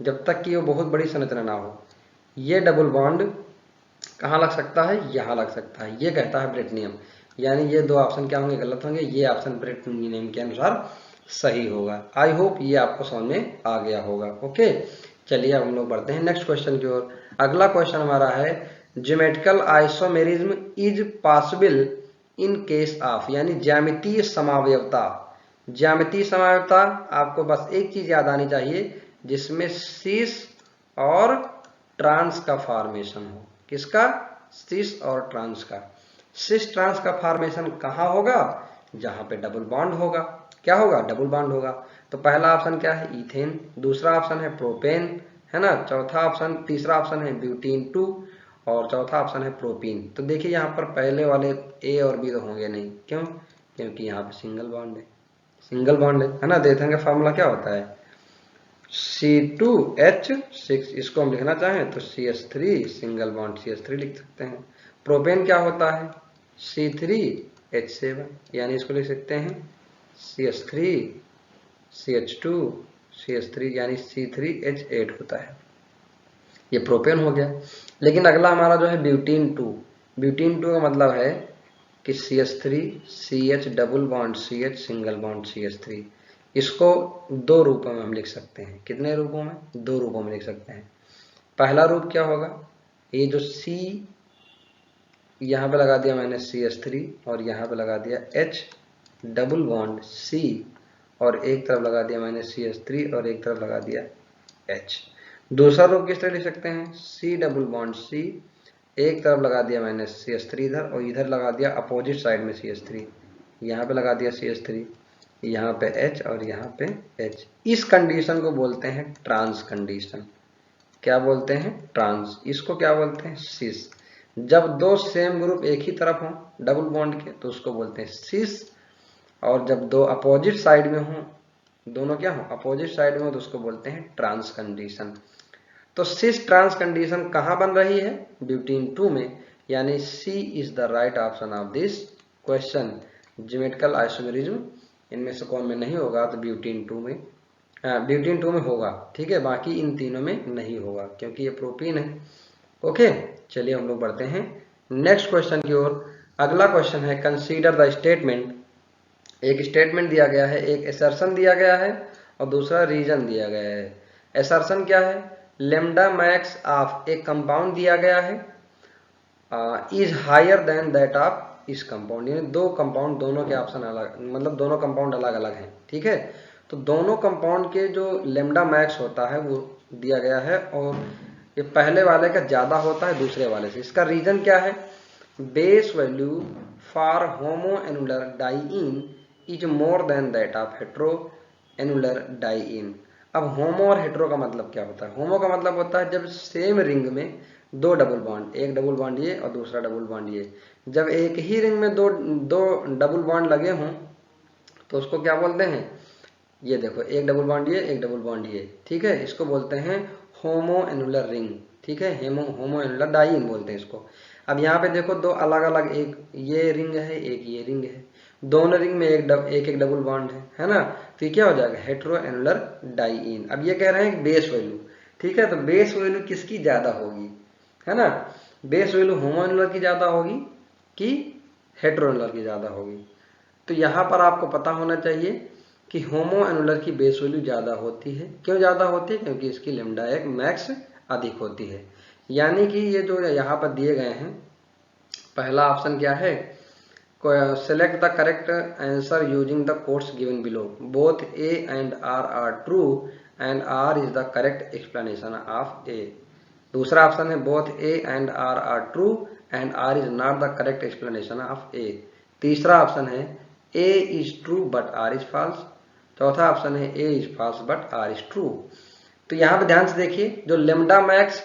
जब तक कि वो बहुत बड़ी संरचना ना हो, ये डबल बॉन्ड कहाँ लग सकता है? यहाँ लग सकता है। ये कहता है ब्रेट नियम। यानी ये दो ऑप्शन क्या होंगे? गलत होंगे। ये ऑप्शन ब्रेट नियम के अनुसार सही होगा। आई होप ये आपको समझ में आ गया होगा। ओके, चलिए अब हम लोग बढ़ते हैं नेक्स्ट क्वेश्चन की ओर। अगला क्वेश्चन हमारा है, geometrical isomerism is possible in case of, यानी ज्यामितीय समावयवता। ज्यामितीय समावयवता आपको बस एक चीज याद आनी चाहिए, जिसमें सिस और ट्रांस का फॉर्मेशन हो। किसका? सिस और ट्रांस का। सिस ट्रांस का फॉर्मेशन कहाँ होगा? जहां पे डबल बॉन्ड होगा। क्या होगा? डबल बॉन्ड होगा। तो पहला ऑप्शन क्या है? इथेन। दूसरा ऑप्शन है प्रोपेन, है ना। तीसरा ऑप्शन है ब्यूटीन 2 और चौथा ऑप्शन है प्रोपीन। तो देखिए यहाँ पर पहले वाले ए और बी तो होंगे नहीं। क्यों? क्योंकि यहाँ पे सिंगल बॉन्ड है। सिंगल बॉन्ड है ना। देखेंगे फार्मूला क्या होता है, C2H6, इसको हम लिखना चाहें तो CH3 सिंगल बॉन्ड CH3 लिख सकते हैं। प्रोपेन क्या होता है, C3H7, यानी इसको लिख सकते हैं CH3 CH2 CH3 यानी C3H8 होता है। ये प्रोपेन हो गया। लेकिन अगला हमारा जो है ब्यूटीन 2, ब्यूटीन 2 का मतलब है कि CH3 CH double bond CH single bond CH3। इसको दो रूपों में हम लिख सकते हैं। कितने रूपों में, दो रूपों में लिख सकते हैं। पहला रूप क्या होगा, ये जो C यहाँ पे लगा दिया मैंने CH3 और यहाँ पे लगा दिया H डबल बॉन्ड C और एक तरफ लगा दिया मैंने CH3 और एक तरफ लगा दिया H। दूसरा रूप किस तरह लिख सकते हैं, C डबल बॉन्ड C, एक तरफ लगा दिया मैंने CH3 इधर और इधर लगा दिया अपोजिट साइड में CH3, यहाँ पे लगा दिया CH3, यहाँ पे H और यहाँ पे H। इस कंडीशन को बोलते हैं ट्रांस कंडीशन। क्या बोलते हैं, ट्रांस। इसको क्या बोलते हैं, सिस। जब दो सेम ग्रुप एक ही तरफ हो डबल बॉन्ड के तो उसको बोलते हैं सिस, और जब दो अपोजिट साइड में हो, दोनों क्या हो अपोजिट साइड में हो, तो उसको बोलते हैं ट्रांस कंडीशन। तो सिस ट्रांस कंडीशन कहाँ बन रही है, ब्यूटीन 2 में, यानी C is the right option of this question. Geometrical isomerism इनमें से कौन में नहीं होगा, तो ब्यूटीन 2 में, ब्यूटीन 2 में होगा, ठीक है, बाकी इन तीनों में नहीं होगा क्योंकि ये प्रोपीन है। ओके, चलिए हम लोग बढ़ते हैं नेक्स्ट क्वेश्चन की ओर। अगला क्वेश्चन है कंसीडर द स्टेटमेंट। एक स्टेटमेंट दिया गया है, एक असर्शन दिया गया है और दूसरा रीजन दिया गया है। असर्शन क्या है, लेमडा मैक्स ऑफ एक कंपाउंड दिया गया है is higher than that of इस कंपाउंड, यानी दो कंपाउंड, दोनों के ऑप्शन अलग, मतलब दोनों कंपाउंड अलग अलग हैं, ठीक है। तो दोनों कंपाउंड के जो लेमडा मैक्स होता है वो दिया गया है और ये पहले वाले का ज्यादा होता है दूसरे वाले से। इसका रीजन क्या है, base value for homo annular diene is more than that of hetero annular diene. अब होमो और हेट्रो का मतलब क्या होता है, होमो का मतलब होता है जब सेम रिंग में दो डबल बॉन्ड, एक डबल बॉन्ड ये और दूसरा डबल बॉन्ड ये, जब एक ही रिंग में दो डबल बॉन्ड लगे हों तो उसको क्या बोलते हैं, ये देखो एक डबल बॉन्ड ये एक डबल बॉन्ड ये, ठीक है, इसको बोलते हैं होमो एनुलर रिंग, ठीक है, होमो एनुलर डाइईन बोलते हैं इसको। अब यहाँ पे देखो दो अलग अलग, एक ये रिंग है एक ये रिंग है, दोनों रिंग में एक एक डबल बॉन्ड है ना, तो ये क्या हो जाएगा हेट्रो एनुलर डाइईन। अब ये कह रहे हैं बेस वैल्यू, ठीक है, तो बेस वैल्यू किसकी ज्यादा होगी, है ना, बेस वैल्यू होमो एनुलर की ज्यादा होगी कि हेट्रो एनुलर की ज्यादा होगी। तो यहाँ पर आपको पता होना चाहिए कि होमो एनुलर की बेस वैल्यू ज्यादा होती है। क्यों ज्यादा होती है, क्योंकि इसकी लेमडा एक मैक्स अधिक होती है। यानी कि ये जो यहाँ पर दिए गए हैं, पहला ऑप्शन क्या है, select the correct answer using the codes given below, both A and R are true and R is the correct explanation of A. दूसरा ऑप्शन है both A and R are true and R is not the correct explanation of A. तीसरा option है A is true but R is false. चौथा option है A is false but R is true. तो यहाँ पे ध्यान से देखिए, जो लेमडा मैक्स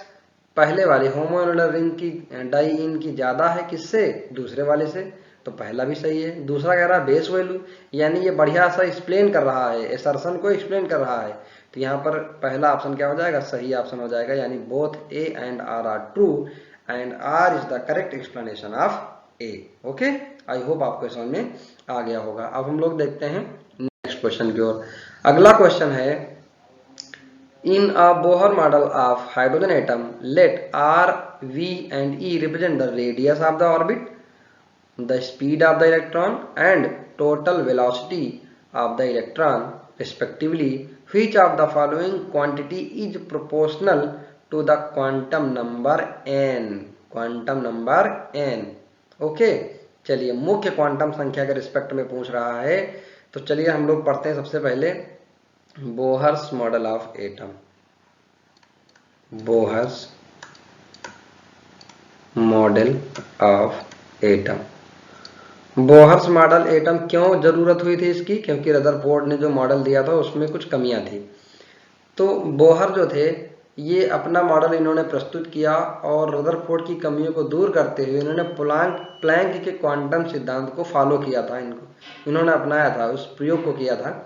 पहले वाले होमो एनुलर रिंग की डाइईन की ज्यादा है किससे, दूसरे वाले से, तो पहला भी सही है। दूसरा कह रहा है बेस वैल्यू, यानी ये बढ़िया सा एक्सप्लेन कर रहा है, असर्शन को एक्सप्लेन कर रहा है, तो यहाँ पर पहला ऑप्शन क्या हो जाएगा, सही ऑप्शन हो जाएगा, यानी both A and R are true and R is the correct explanation of A. Okay, I hope आपको समझ में आ गया होगा। अब हम लोग देखते हैं नेक्स्ट क्वेश्चन की ओर। अगला क्वेश्चन है, in a Bohr model of hydrogen atom let R V and E represent the radius of the orbit, the speed of the electron and total velocity of the electron respectively, which of the following quantity is proportional to the quantum number n, quantum number n। Okay, चलिए मुख्य quantum संख्या के respect में पूछ रहा है, तो चलिए हम लोग पढ़ते हैं सबसे पहले Bohr's model of atom. Bohr's model of atom, Bohr's model atom क्यों जरूरत हुई थी इसकी, क्योंकि रदरफोर्ड ने जो मॉडल दिया था उसमें कुछ कमियां थी। तो बोहर जो थे ये अपना मॉडल इन्होंने प्रस्तुत किया और रदरफोर्ड की कमियों को दूर करते हुए इन्होंने प्लैंक के क्वांटम सिद्धांत को फॉलो किया था, इन्होंने अपनाया था, उस प्रयोग को किया था।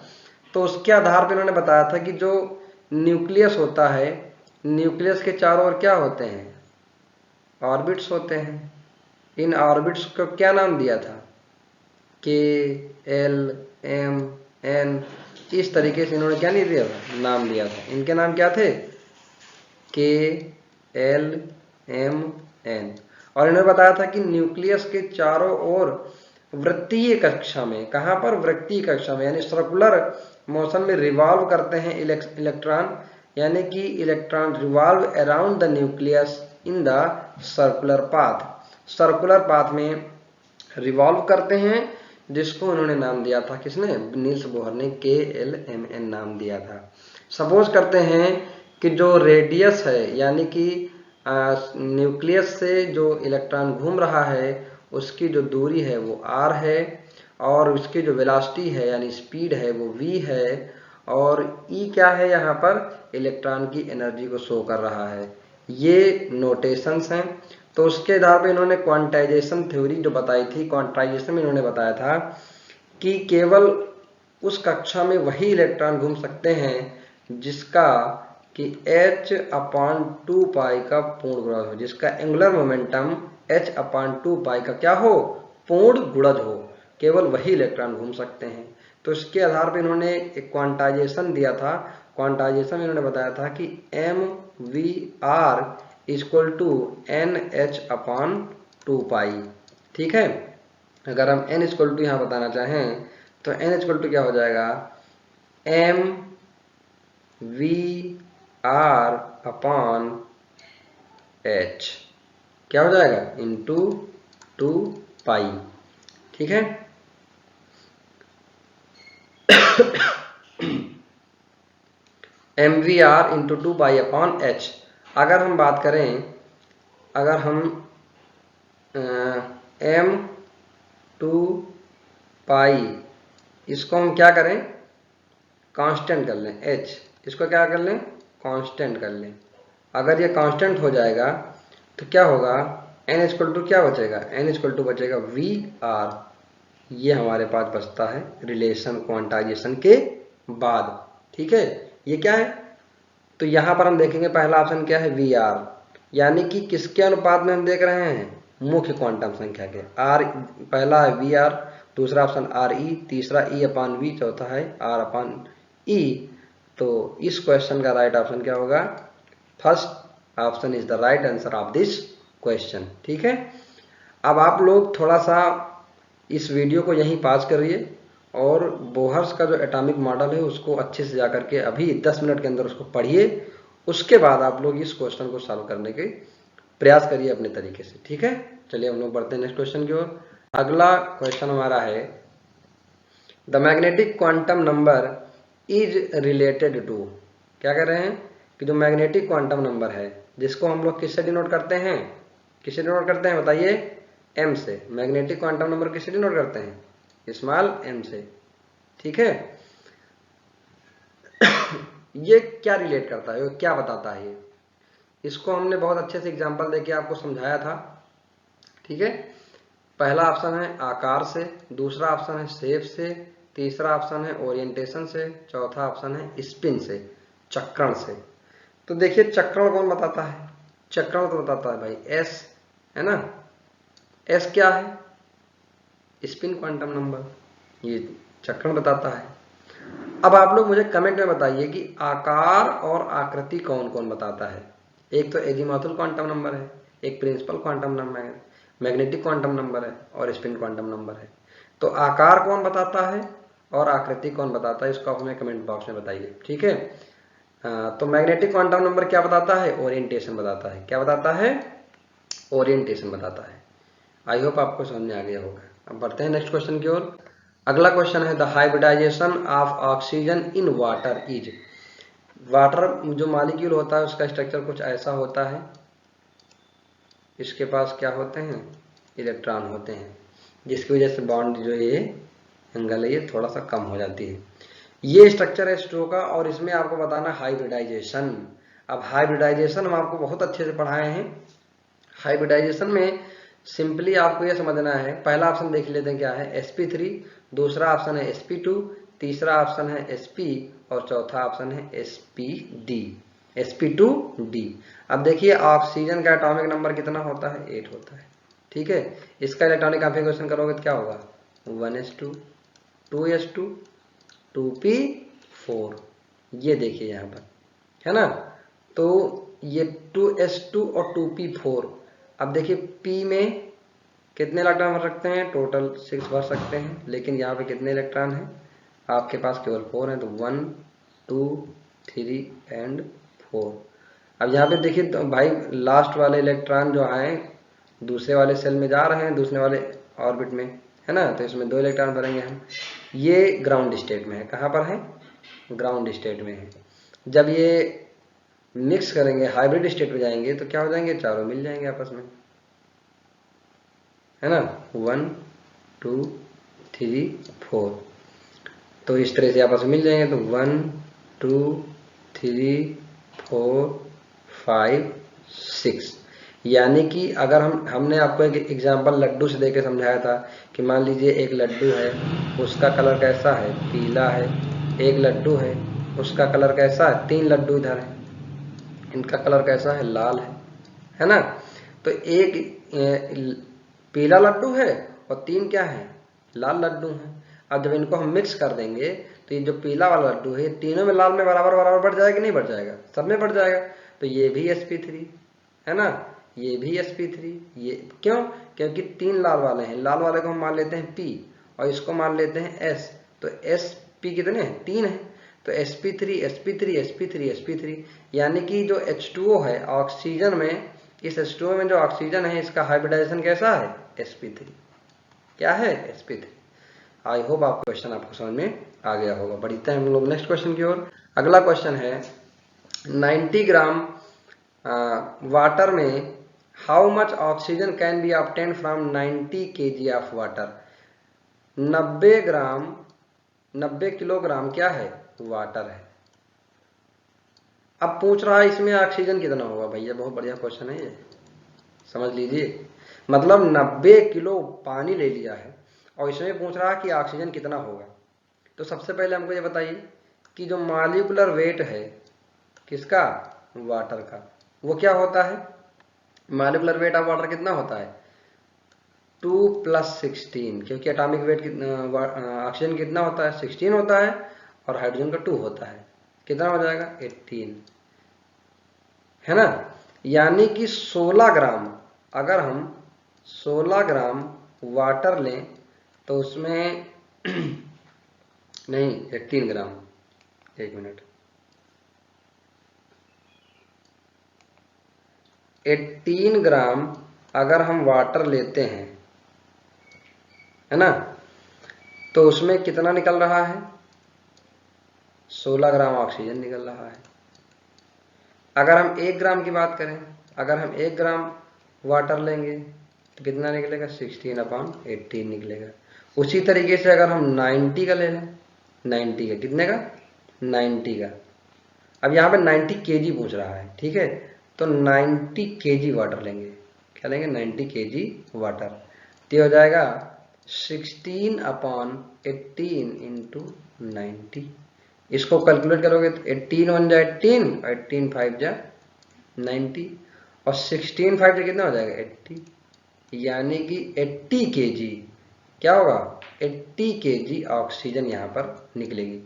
तो उसके आधार पर इन्होंने बताया था कि जो न्यूक्लियस होता है, न्यूक्लियस के चारों ओर क्या होते हैं, ऑर्बिट्स होते हैं। इन ऑर्बिट्स को क्या नाम दिया था, के, एल, एम, एन, इस तरीके से इन्होंने क्या नहीं दिया था, नाम दिया था। इनके नाम क्या थे, के, एल, एम, एन। और इन्होंने बताया था कि न्यूक्लियस के चारों ओर वृत्तीय कक्षा में, कहां पर, वृत्तीय कक्षा में, यानी सर्कुलर मोशन में रिवॉल्व करते हैं इलेक्ट्रॉन, यानी कि electron revolve around the nucleus in the circular path, circular path में रिवॉल्व करते हैं, जिसको उन्होंने नाम दिया था, किसने, नील्स बोहर ने KLMN नाम दिया था। सपोज करते हैं कि जो रेडियस है, यानी कि न्यूक्लियस से जो इलेक्ट्रॉन घूम रहा है उसकी जो दूरी है वो r है, और उसकी जो वेलोसिटी है यानी स्पीड है वो v है, और E क्या है, यहाँ पर इलेक्ट्रॉन की एनर्जी को शो कर रहा है। ये नोटेशंस हैं। तो उसके आधार पर इन्होंने क्वांटाइजेशन थ्योरी जो बताई थी, क्वांटाइजेशन में इन्होंने बताया था कि केवल उस कक्षा में वही इलेक्ट्रॉन घूम सकते हैं जिसका कि h/2π का पूर्ण गुणज हो, जिसका एंगुलर मोमेंटम h/2π का क्या हो, पूर्ण गुणज हो, केवल वही इलेक्ट्रॉन घूम सकते हैं। तो इसके आधार पर इन्होंने एक क्वांटाइजेशन दिया था। क्वांटाइजेशन में इन्होंने बताया था कि mvr इक्वल टू NH/2π। ठीक है, अगर हम n इक्वल टू यहाँ बताना चाहें तो n इक्वल टू क्या हो जाएगा, mvr/h, क्या हो जाएगा, इंटू 2π। ठीक है, mvr इंटू 2π/h। अगर हम बात करें, अगर हम m/2π इसको हम क्या करें, कांस्टेंट कर लें, h इसको क्या कर लें, कांस्टेंट कर लें। अगर ये कांस्टेंट हो जाएगा तो क्या होगा, n इक्वल टू क्या बचेगा, n इक्वल टू बचेगा vr। ये हमारे पास बचता है रिलेशन क्वांटाइजेशन के बाद। ठीक है, ये क्या है, तो यहां पर हम देखेंगे पहला ऑप्शन क्या है, vr, यानी कि किसके अनुपात में हम देख रहे हैं, मुख्य क्वांटम संख्या के, r, पहला है vr, दूसरा ऑप्शन re, तीसरा e/v, चौथा है r/e। तो इस क्वेश्चन का राइट ऑप्शन क्या होगा, first option is the right answer of this question. ठीक है, अब आप लोग थोड़ा सा इस वीडियो को यहीं पास करिए और बोहर्स का जो एटॉमिक मॉडल है उसको अच्छे से जाकर के अभी 10 मिनट के अंदर उसको पढ़िए। उसके बाद आप लोग इस क्वेश्चन को सॉल्व करने के प्रयास करिए अपने तरीके से। ठीक है, चलिए हम लोग बढ़ते हैं नेक्स्ट क्वेश्चन की ओर। अगला क्वेश्चन हमारा है, the magnetic quantum number is related to, क्या कह रहे हैं कि जो मैग्नेटिक क्वांटम नंबर है जिसको हम लोग किससे डिनोट करते हैं, किससे डिनोट करते हैं बताइए, m से। मैग्नेटिक क्वांटम नंबर किससे डिनोट करते हैं, स्मॉल m से। ठीक है, ये क्या रिलेट करता है, क्या बताता है, ये इसको हमने बहुत अच्छे से एग्जांपल देके आपको समझाया था। ठीक है, पहला ऑप्शन है आकार से, दूसरा ऑप्शन है शेप से, तीसरा ऑप्शन है ओरिएंटेशन से, चौथा ऑप्शन है स्पिन से, चक्रण से। तो देखिए चक्रण कौन बताता है, चक्रण तो बताता है भाई s, है ना। s क्या है, स्पिन क्वांटम नंबर, ये चक्रण बताता है। अब आप लोग मुझे कमेंट में बताइए कि आकार और आकृति कौन कौन बताता है। एक तो एजीमुथल क्वांटम नंबर है, एक प्रिंसिपल क्वांटम नंबर है, मैग्नेटिक क्वांटम नंबर है और स्पिन क्वांटम नंबर है। तो आकार कौन बताता है और आकृति कौन बताता है, इसको आप हमें कमेंट बॉक्स में बताइए। ठीक है, तो मैग्नेटिक क्वांटम नंबर क्या बताता है, ओरिएंटेशन बताता है, क्या बताता है, ओरिएंटेशन बताता है। आई होप आपको समझ में आ गया होगा। अब बढ़ते हैं नेक्स्ट क्वेश्चन की ओर। अगला क्वेश्चन है, the hybridisation of oxygen in water is, water जो मॉलिक्यूल होता है उसका स्ट्रक्चर कुछ ऐसा होता है, इसके पास क्या होते हैं, इलेक्ट्रॉन होते हैं, जिसकी वजह से बॉन्ड जो ये एंगल है ये थोड़ा सा कम हो जाती है। ये स्ट्रक्चर है H2O का, और इसमें आपको बताना हाइब्रिडाइजेशन। अब हाइब्रिडाइजेशन हम आपको बहुत अच्छे से पढ़ाए हैं। हाइब्रिडाइजेशन में सिंपली आपको यह समझना है, पहला ऑप्शन देख लेते हैं क्या है, sp3, दूसरा ऑप्शन है sp2, तीसरा ऑप्शन है sp और चौथा ऑप्शन है spd, sp2d। अब देखिए ऑक्सीजन का एटॉमिक नंबर कितना होता है, 8 होता है। ठीक है, इसका इलेक्ट्रॉनिक कॉन्फ़िगरेशन करोगे तो क्या होगा, 1s2, 2s2, 2p4। ये देखिए यहाँ पर है ना, तो ये 2s2 और 2p4। अब देखिए p में कितने इलेक्ट्रॉन भर सकते हैं, टोटल 6 भर सकते हैं, लेकिन यहाँ पे कितने इलेक्ट्रॉन हैं आपके पास, केवल 4 हैं, तो 1 2 3 एंड 4। अब यहाँ पे देखिए तो भाई लास्ट वाले इलेक्ट्रॉन जो आए दूसरे वाले सेल में जा रहे हैं, दूसरे वाले ऑर्बिट में, है ना, तो इसमें 2 इलेक्ट्रॉन भरेंगे हम। ये ग्राउंड स्टेट में है, कहाँ पर है, ग्राउंड स्टेट में है। जब ये मिक्स करेंगे हाइब्रिड स्टेट में जाएंगे तो क्या हो जाएंगे, चारों मिल जाएंगे आपस में, है ना, 1 2 3 4। तो इस तरह से आपस में मिल जाएंगे, तो 1 2 3 4 5 6। यानी कि अगर हमने आपको एक एग्जांपल लड्डू से देके समझाया था कि मान लीजिए एक लड्डू है, उसका कलर कैसा है, पीला है। एक लड्डू है, उसका कलर कैसा है, 3 लड्डू इधर है, इनका कलर कैसा है, लाल है ना। तो एक पीला लड्डू है और 3 क्या है, लाल लड्डू है। अब जब इनको हम मिक्स कर देंगे तो ये जो पीला वाला लड्डू है, तीनों में लाल में बराबर बराबर बढ़ जाएगा कि नहीं बढ़ जाएगा, सब में बढ़ जाएगा। तो ये भी sp3 है ना, ये भी sp3। ये क्यों, क्योंकि 3 लाल वाले हैं, लाल वाले को हम मान लेते हैं p और इसको मान लेते हैं s। तो sp कितने हैं, 3 है, तो sp3 sp3 sp3 sp3। यानी कि जो H2O है ऑक्सीजन में, इस H2O में जो ऑक्सीजन है इसका हाइब्रिडाइजेशन कैसा है, sp3। क्या है, sp3। आई होप आप क्वेश्चन आपको समझ में आ गया होगा। बढ़ते हैं हम लोग नेक्स्ट क्वेश्चन की ओर। अगला क्वेश्चन है 90 ग्राम वाटर में how much oxygen can be obtained from 90 kg of water. 90 kilogram क्या है, वाटर है। अब पूछ रहा है इसमें ऑक्सीजन कितना होगा। भैया बहुत बढ़िया क्वेश्चन है ये, समझ लीजिए। मतलब 90 किलो पानी ले लिया है और इसमें पूछ रहा है कि ऑक्सीजन कितना होगा। तो सबसे पहले हमको ये बताइए कि जो मॉलिक्यूलर वेट है किसका, वाटर का, वो क्या होता है, मॉलिक्यूलर वेट ऑफ वाटर कितना होता है, 2 + 16। क्योंकि एटॉमिक वेट ऑक्सीजन कितना होता है, 16 होता है और हाइड्रोजन का 2 होता है। कितना हो जाएगा, 18, है ना। यानी कि 16 ग्राम, अगर हम 16 ग्राम वाटर लें तो उसमें नहीं 18 ग्राम, एक मिनट, 18 ग्राम अगर हम वाटर लेते हैं, है ना, तो उसमें कितना निकल रहा है, 16 ग्राम ऑक्सीजन निकल रहा है। अगर हम 1 ग्राम की बात करें, अगर हम 1 ग्राम वाटर लेंगे तो कितना निकलेगा, 16/18 निकलेगा। उसी तरीके से अगर हम 90 का ले लें, 90 का कितने का, 90 का। अब यहाँ पे 90 kg पूछ रहा है, ठीक है, तो 90 kg वाटर लेंगे, क्या लेंगे, 90 kg वाटर। तो हो जाएगा 16/18 इंटू 90। इसको कैलकुलेट करोगे तो 18 1 जा 18 और 18 5 जा 90 और 16 5 जा कितना हो जाएगा, 80। यानी कि 80 kg क्या होगा, 80 kg ऑक्सीजन यहाँ पर निकलेगी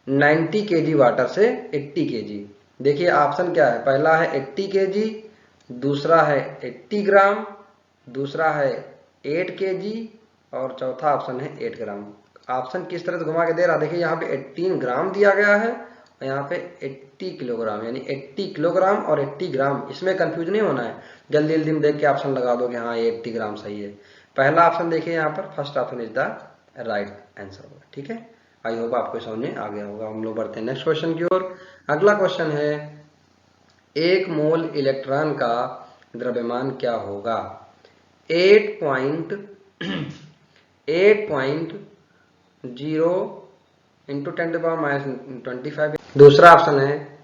90 kg वाटर से 80 kg। देखिए ऑप्शन क्या है, पहला है 80 kg, दूसरा है 80 ग्राम, दूसरा है 8 kg और चौथा ऑप्शन है 8 ग्राम। ऑप्शन किस तरह से घुमा के दे रहा है, देखिए यहाँ पे 18 ग्राम दिया गया है और यहाँ पे 80 किलोग्राम, यानी 80 किलोग्राम और 80 ग्राम, इसमें कंफ्यूज नहीं होना है। जल्दी जल्दी में देख के ऑप्शन लगा दो कि हाँ ये 80 ग्राम सही है। पहला ऑप्शन देखिए यहाँ पर, first option is the right answer होगा, ठीक है। आई होप आपको समझ में आ गया होगा। हम लोग बढ़ते हैं नेक्स्ट क्वेश्चन की ओर। अगला क्वेश्चन है 1 मोल इलेक्ट्रॉन का द्रव्यमान क्या होगा, 8.0 × 10⁻⁻25। दूसरा ऑप्शन है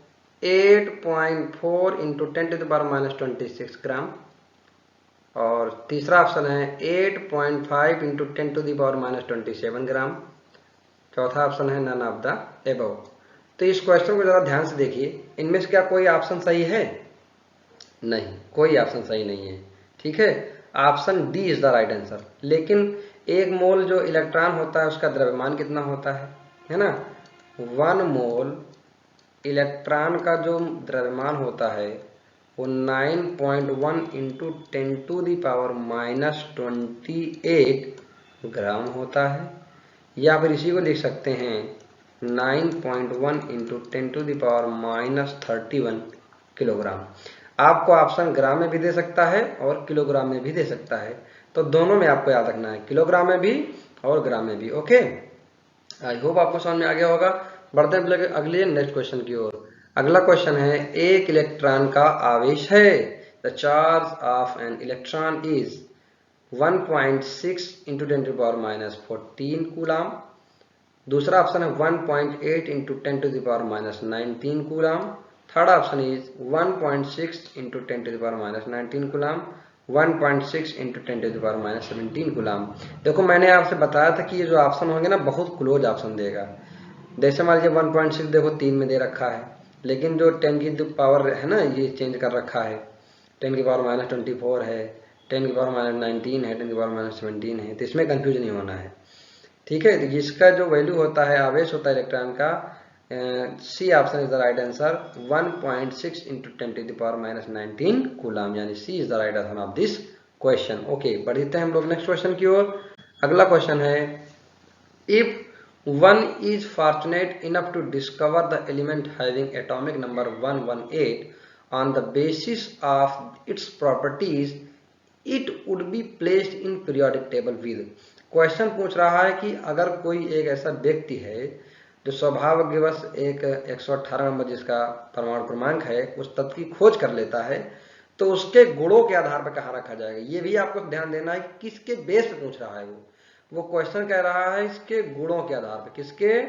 8.4 इंटू 10⁻⁻26 ग्राम, और तीसरा ऑप्शन है 8.5 इंटू 10⁻⁻27 ग्राम, चौथा ऑप्शन है नन ऑफ द एबव। तो इस क्वेश्चन को जरा ध्यान से देखिए, इनमें से क्या कोई ऑप्शन सही है? नहीं, कोई ऑप्शन सही नहीं है। ठीक है, option D is the right answer. लेकिन एक मोल जो इलेक्ट्रॉन होता है उसका द्रव्यमान कितना होता है ना? 1 मोल इलेक्ट्रॉन का जो द्रव्यमान होता है वो 9.1 इंटू 10⁻⁻28 ग्राम होता है, या फिर इसी को लिख सकते हैं 9.1 इंटू 10⁻⁻31 किलोग्राम। आपको ऑप्शन ग्राम में भी दे सकता है और किलोग्राम में भी दे सकता है, तो दोनों में आपको याद रखना है, किलोग्राम में भी और ग्राम में भी। ओके, आई होप आपको समझ में आ गया होगा। बढ़ते हैं अगले नेक्स्ट क्वेश्चन की ओर। अगला क्वेश्चन है, एक इलेक्ट्रॉन का आवेश है, the charge of an electron is 1.6 into 10⁻⁻14 coulomb. दूसरा ऑप्शन है 1.8 into 10⁻⁻19 coulomb. Third option is 1.6 into 10⁻⁻19 coulomb, 1.6 into 10⁻⁻17 coulomb. देखो, मैंने आपसे बताया था कि ये जो ऑप्शन होंगे ना, बहुत क्लोज ऑप्शन देगा। जैसे मान लीजिए 1.6 देखो 3 में दे रखा है, लेकिन जो 10 की जो पावर है ना, ये चेंज कर रखा है, 10⁻⁻24 है, 10⁻⁻19 है, 10⁻⁻17 है, तो इसमें कंफ्यूज नहीं होना है। ठीक है, तो इसका जो वैल्यू होता है, आवेश होता है इलेक्ट्रॉन का, C option is the right answer, 1.6 into 10⁻⁻19 coulomb, यानी C is the right answer of this question. Okay, बढ़ते हैं हम लोग नेक्स्ट क्वेश्चन की ओर। अगला क्वेश्चन है, if one is fortunate enough to discover the element having atomic number 118 on the basis of its properties, it would be placed in periodic table with। Question पूछ रहा है कि अगर कोई एक ऐसा व्यक्ति है जो सौभाग्यवश एक 118 नंबर जिसका परमाणु क्रमांक है उस तत्व की खोज कर लेता है, तो उसके गुणों के आधार पर कहाँ रखा जाएगा। ये भी आपको ध्यान देना है कि किसके बेस पे पूछ रहा है वो क्वेश्चन कह रहा है इसके गुणों के आधार पर। किसके?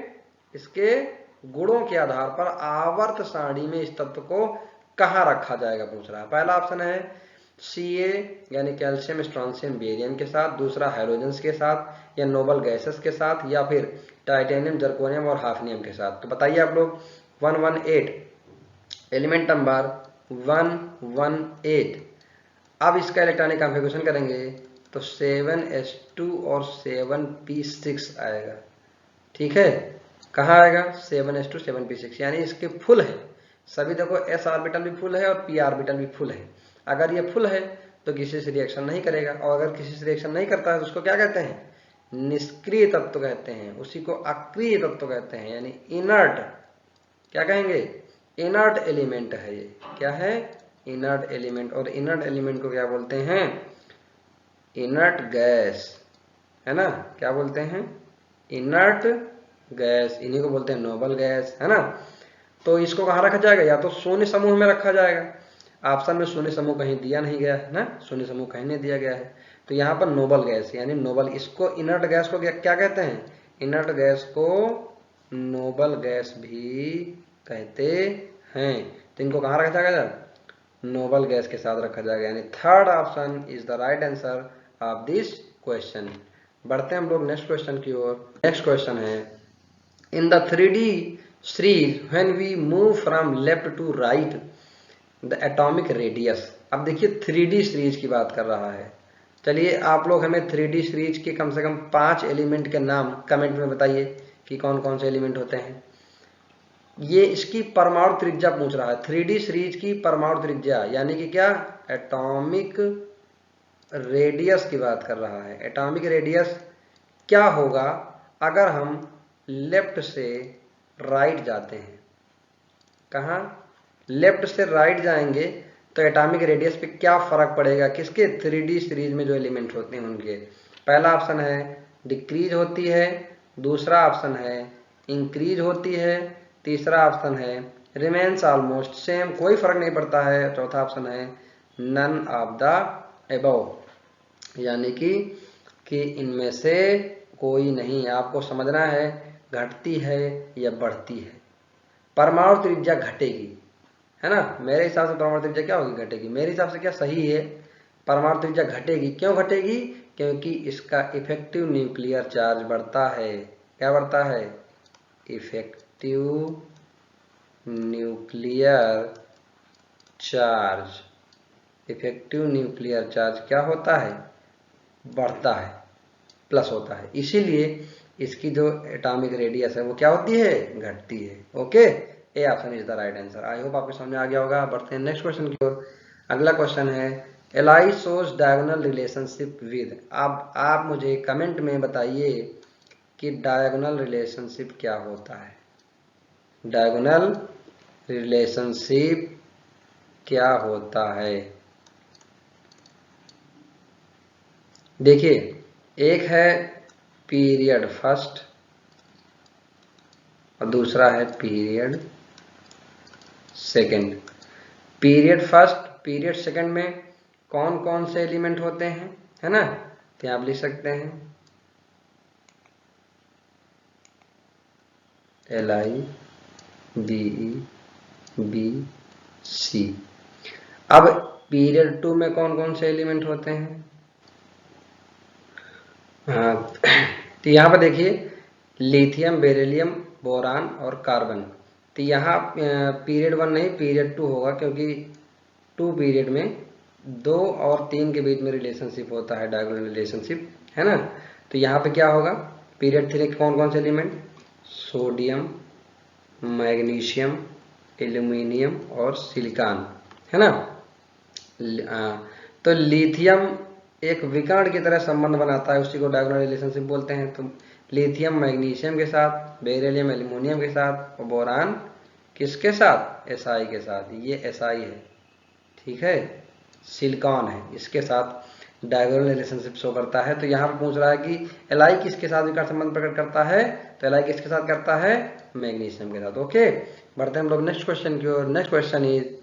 इसके गुणों के आधार पर आवर्त सारणी में इस तत्व को कहां रखा जाएगा पूछ रहा है। पहला ऑप्शन है Ca यानी कैल्शियम, स्ट्रॉन्शियम, बेरियम के साथ, दूसरा हाइड्रोजन्स के साथ या नोबल गैसेस के साथ, या फिर टाइटेनियम, जर्कोनियम और हाफनियम के साथ। तो बताइए आप लोग, 118 एलिमेंट नंबर 118। अब इसका इलेक्ट्रॉनिक कॉन्फ़िगरेशन करेंगे तो 7s2 और 7p6 आएगा। ठीक है, कहाँ आएगा? 7s2 7p6, यानी इसके फुल है सभी। देखो, s ऑर्बिटल भी फुल है और p ऑर्बिटल भी फुल है। अगर ये फुल है तो किसी से रिएक्शन नहीं करेगा, और अगर किसी से रिएक्शन नहीं करता है तो उसको क्या कहते हैं? निष्क्रिय तत्व कहते हैं। उसी को अक्रिय तत्व कहते हैं, यानी इनर्ट। क्या कहेंगे? इनर्ट एलिमेंट है ये। क्या है? Inert element. और इनर्ट एलिमेंट को क्या बोलते हैं? इनर्ट गैस, है ना। क्या बोलते हैं? Inert gas. इन्हीं को बोलते हैं नोबल गैस, है ना। तो इसको कहाँ रखा जाएगा? या तो शून्य समूह में रखा जाएगा। ऑप्शन में शून्य समूह कहीं दिया नहीं गया है ना, शून्य समूह कहीं नहीं दिया गया है। तो यहाँ पर नोबल गैस यानी नोबल, इसको इनर्ट गैस को क्या कहते हैं? इनर्ट गैस को नोबल गैस भी कहते हैं। तो इनको कहाँ रखा जाएगा? नोबल गैस के साथ रखा जाएगा, यानी third option is the right answer of this question. बढ़ते हैं हम लोग नेक्स्ट क्वेश्चन की ओर। नेक्स्ट क्वेश्चन है, in the 3D series when we move from left to right the atomic radius. अब देखिए 3D सीरीज की बात कर रहा है। चलिए आप लोग हमें 3D सीरीज के कम से कम 5 एलिमेंट के नाम कमेंट में बताइए कि कौन कौन से एलिमेंट होते हैं। ये इसकी परमाणु त्रिज्या पूछ रहा है। 3D सीरीज की परमाणु त्रिज्या यानी कि क्या? एटॉमिक रेडियस की बात कर रहा है। एटॉमिक रेडियस क्या होगा अगर हम लेफ्ट से राइट जाते हैं? कहाँ? लेफ्ट से राइट जाएंगे तो एटॉमिक रेडियस पे क्या फर्क पड़ेगा? किसके? 3D सीरीज में जो एलिमेंट होते हैं उनके। पहला ऑप्शन है डिक्रीज होती है, दूसरा ऑप्शन है इंक्रीज होती है, तीसरा ऑप्शन है रिमेन्स ऑलमोस्ट सेम, कोई फर्क नहीं पड़ता है, चौथा ऑप्शन है नन ऑफ द एबव, यानी कि इनमें से कोई नहीं। आपको समझना है घटती है या बढ़ती है। परमाणु त्रिज्या घटेगी, है ना। मेरे हिसाब से परमाणु त्रिज्या क्या होगी, घटेगी। मेरे हिसाब से क्या सही है, परमाणु त्रिज्या घटेगी। क्यों घटेगी, क्योंकि इसका इफेक्टिव न्यूक्लियर चार्ज बढ़ता है। क्या बढ़ता है, effective nuclear charge. Effective nuclear charge क्या होता है, बढ़ता है, प्लस होता है। इसीलिए इसकी जो एटॉमिक रेडियस है वो क्या होती है, घटती है। Okay, A option is the right answer. I hope आपको समझ आ गया होगा। बढ़ते हैं नेक्स्ट क्वेश्चन की ओर। अगला क्वेश्चन है, ally shows diagonal relationship with. अब आप मुझे कमेंट में बताइए कि डायगोनल रिलेशनशिप क्या होता है। डायगोनल रिलेशनशिप क्या होता है। देखिए, एक है पीरियड फर्स्ट और दूसरा है period second. Period first period second में कौन कौन से एलिमेंट होते हैं, है ना। तो आप लिख सकते हैं LI BE BC। अब पीरियड 2 में कौन कौन से एलिमेंट होते हैं, हाँ, तो यहाँ पर देखिए लिथियम, बेरिलियम, बोरान और कार्बन। तो यहाँ पीरियड 1 नहीं पीरियड 2 होगा, क्योंकि 2 पीरियड में 2 और 3 के बीच में रिलेशनशिप होता है, डायगोनल रिलेशनशिप, है ना। तो यहाँ पे क्या होगा, पीरियड 3 कौन कौन से एलिमेंट, सोडियम, मैग्नीशियम, एल्यूमिनियम और सिलिकॉन, है ना। तो लिथियम एक विकर्ण की तरह संबंध बनाता है, उसी को डायगोनल रिलेशनशिप बोलते हैं। तो लिथियम मैग्नीशियम के साथ, बेरिलियम एल्यूमिनियम के साथ और बोरान किसके साथ, SI के साथ। ये SI है, ठीक है, सिलिकॉन है, इसके साथ डायगोनल रिलेशनशिप शो करता है। तो यहाँ पर पूछ रहा है कि Li किसके साथ विकर्ण संबंध प्रकट करता है, तो Li किसके साथ करता है, मैग्नीशियम के साथ। ओके, बढ़ते हैं हम लोग नेक्स्ट क्वेश्चन की ओर। Next question is,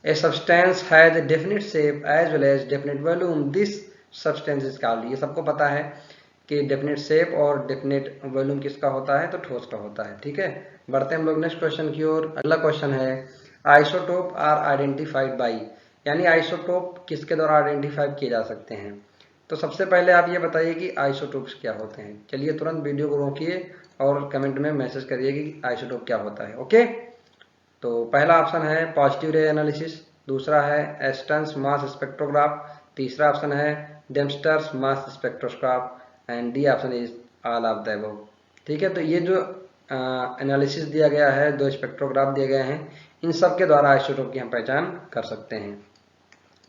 A substance has a definite shape as well as definite volume. This substance is called। ये सबको पता है कि डेफिनेट शेप और डेफिनेट वॉल्यूम किसका होता है, तो ठोस का होता है। ठीक है, बढ़ते हैं हम लोग नेक्स्ट क्वेश्चन की ओर। अगला क्वेश्चन है, आइसोटोप आर आइडेंटिफाइड बाई। यानी आइसोटोप किसके द्वारा आइडेंटिफाई किए जा सकते हैं। तो सबसे पहले आप ये बताइए कि आइसोटोप्स क्या होते हैं। चलिए तुरंत वीडियो को रोकिए और कमेंट में मैसेज करिए कि आइसोटोप क्या होता है। ओके, तो पहला ऑप्शन है पॉजिटिव रे एनालिसिस, दूसरा है एस्टन्स मास स्पेक्ट्रोग्राफ, तीसरा ऑप्शन है Dempster's mass spectroscope and D option is all of the above. ठीक है, तो ये जो एनालिसिस दिया गया है, दो स्पेक्ट्रोग्राफ दिए गए हैं, इन सब के द्वारा आइसोटोप की हम पहचान कर सकते हैं।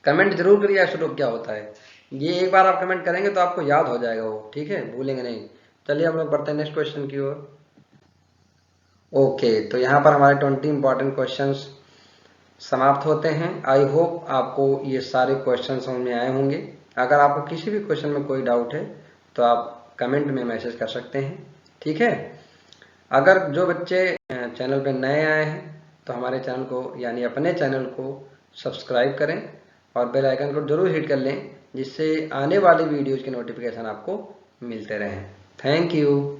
कमेंट जरूर करिए आइसोटोप क्या होता है, ये एक बार आप कमेंट करेंगे तो आपको याद हो जाएगा वो, ठीक है, भूलेंगे नहीं। चलिए हम लोग बढ़ते हैं नेक्स्ट क्वेश्चन की ओर। ओके, तो यहाँ पर हमारे 20 इंपॉर्टेंट क्वेश्चंस समाप्त होते हैं। आई होप आपको ये सारे क्वेश्चन समझ में आए होंगे। अगर आपको किसी भी क्वेश्चन में कोई डाउट है तो आप कमेंट में मैसेज कर सकते हैं, ठीक है। अगर जो बच्चे चैनल पे नए आए हैं तो हमारे चैनल को यानी अपने चैनल को सब्सक्राइब करें और बेल आइकन को जरूर हिट कर लें, जिससे आने वाली वीडियोज़ के नोटिफिकेशन आपको मिलते रहें। Thank you.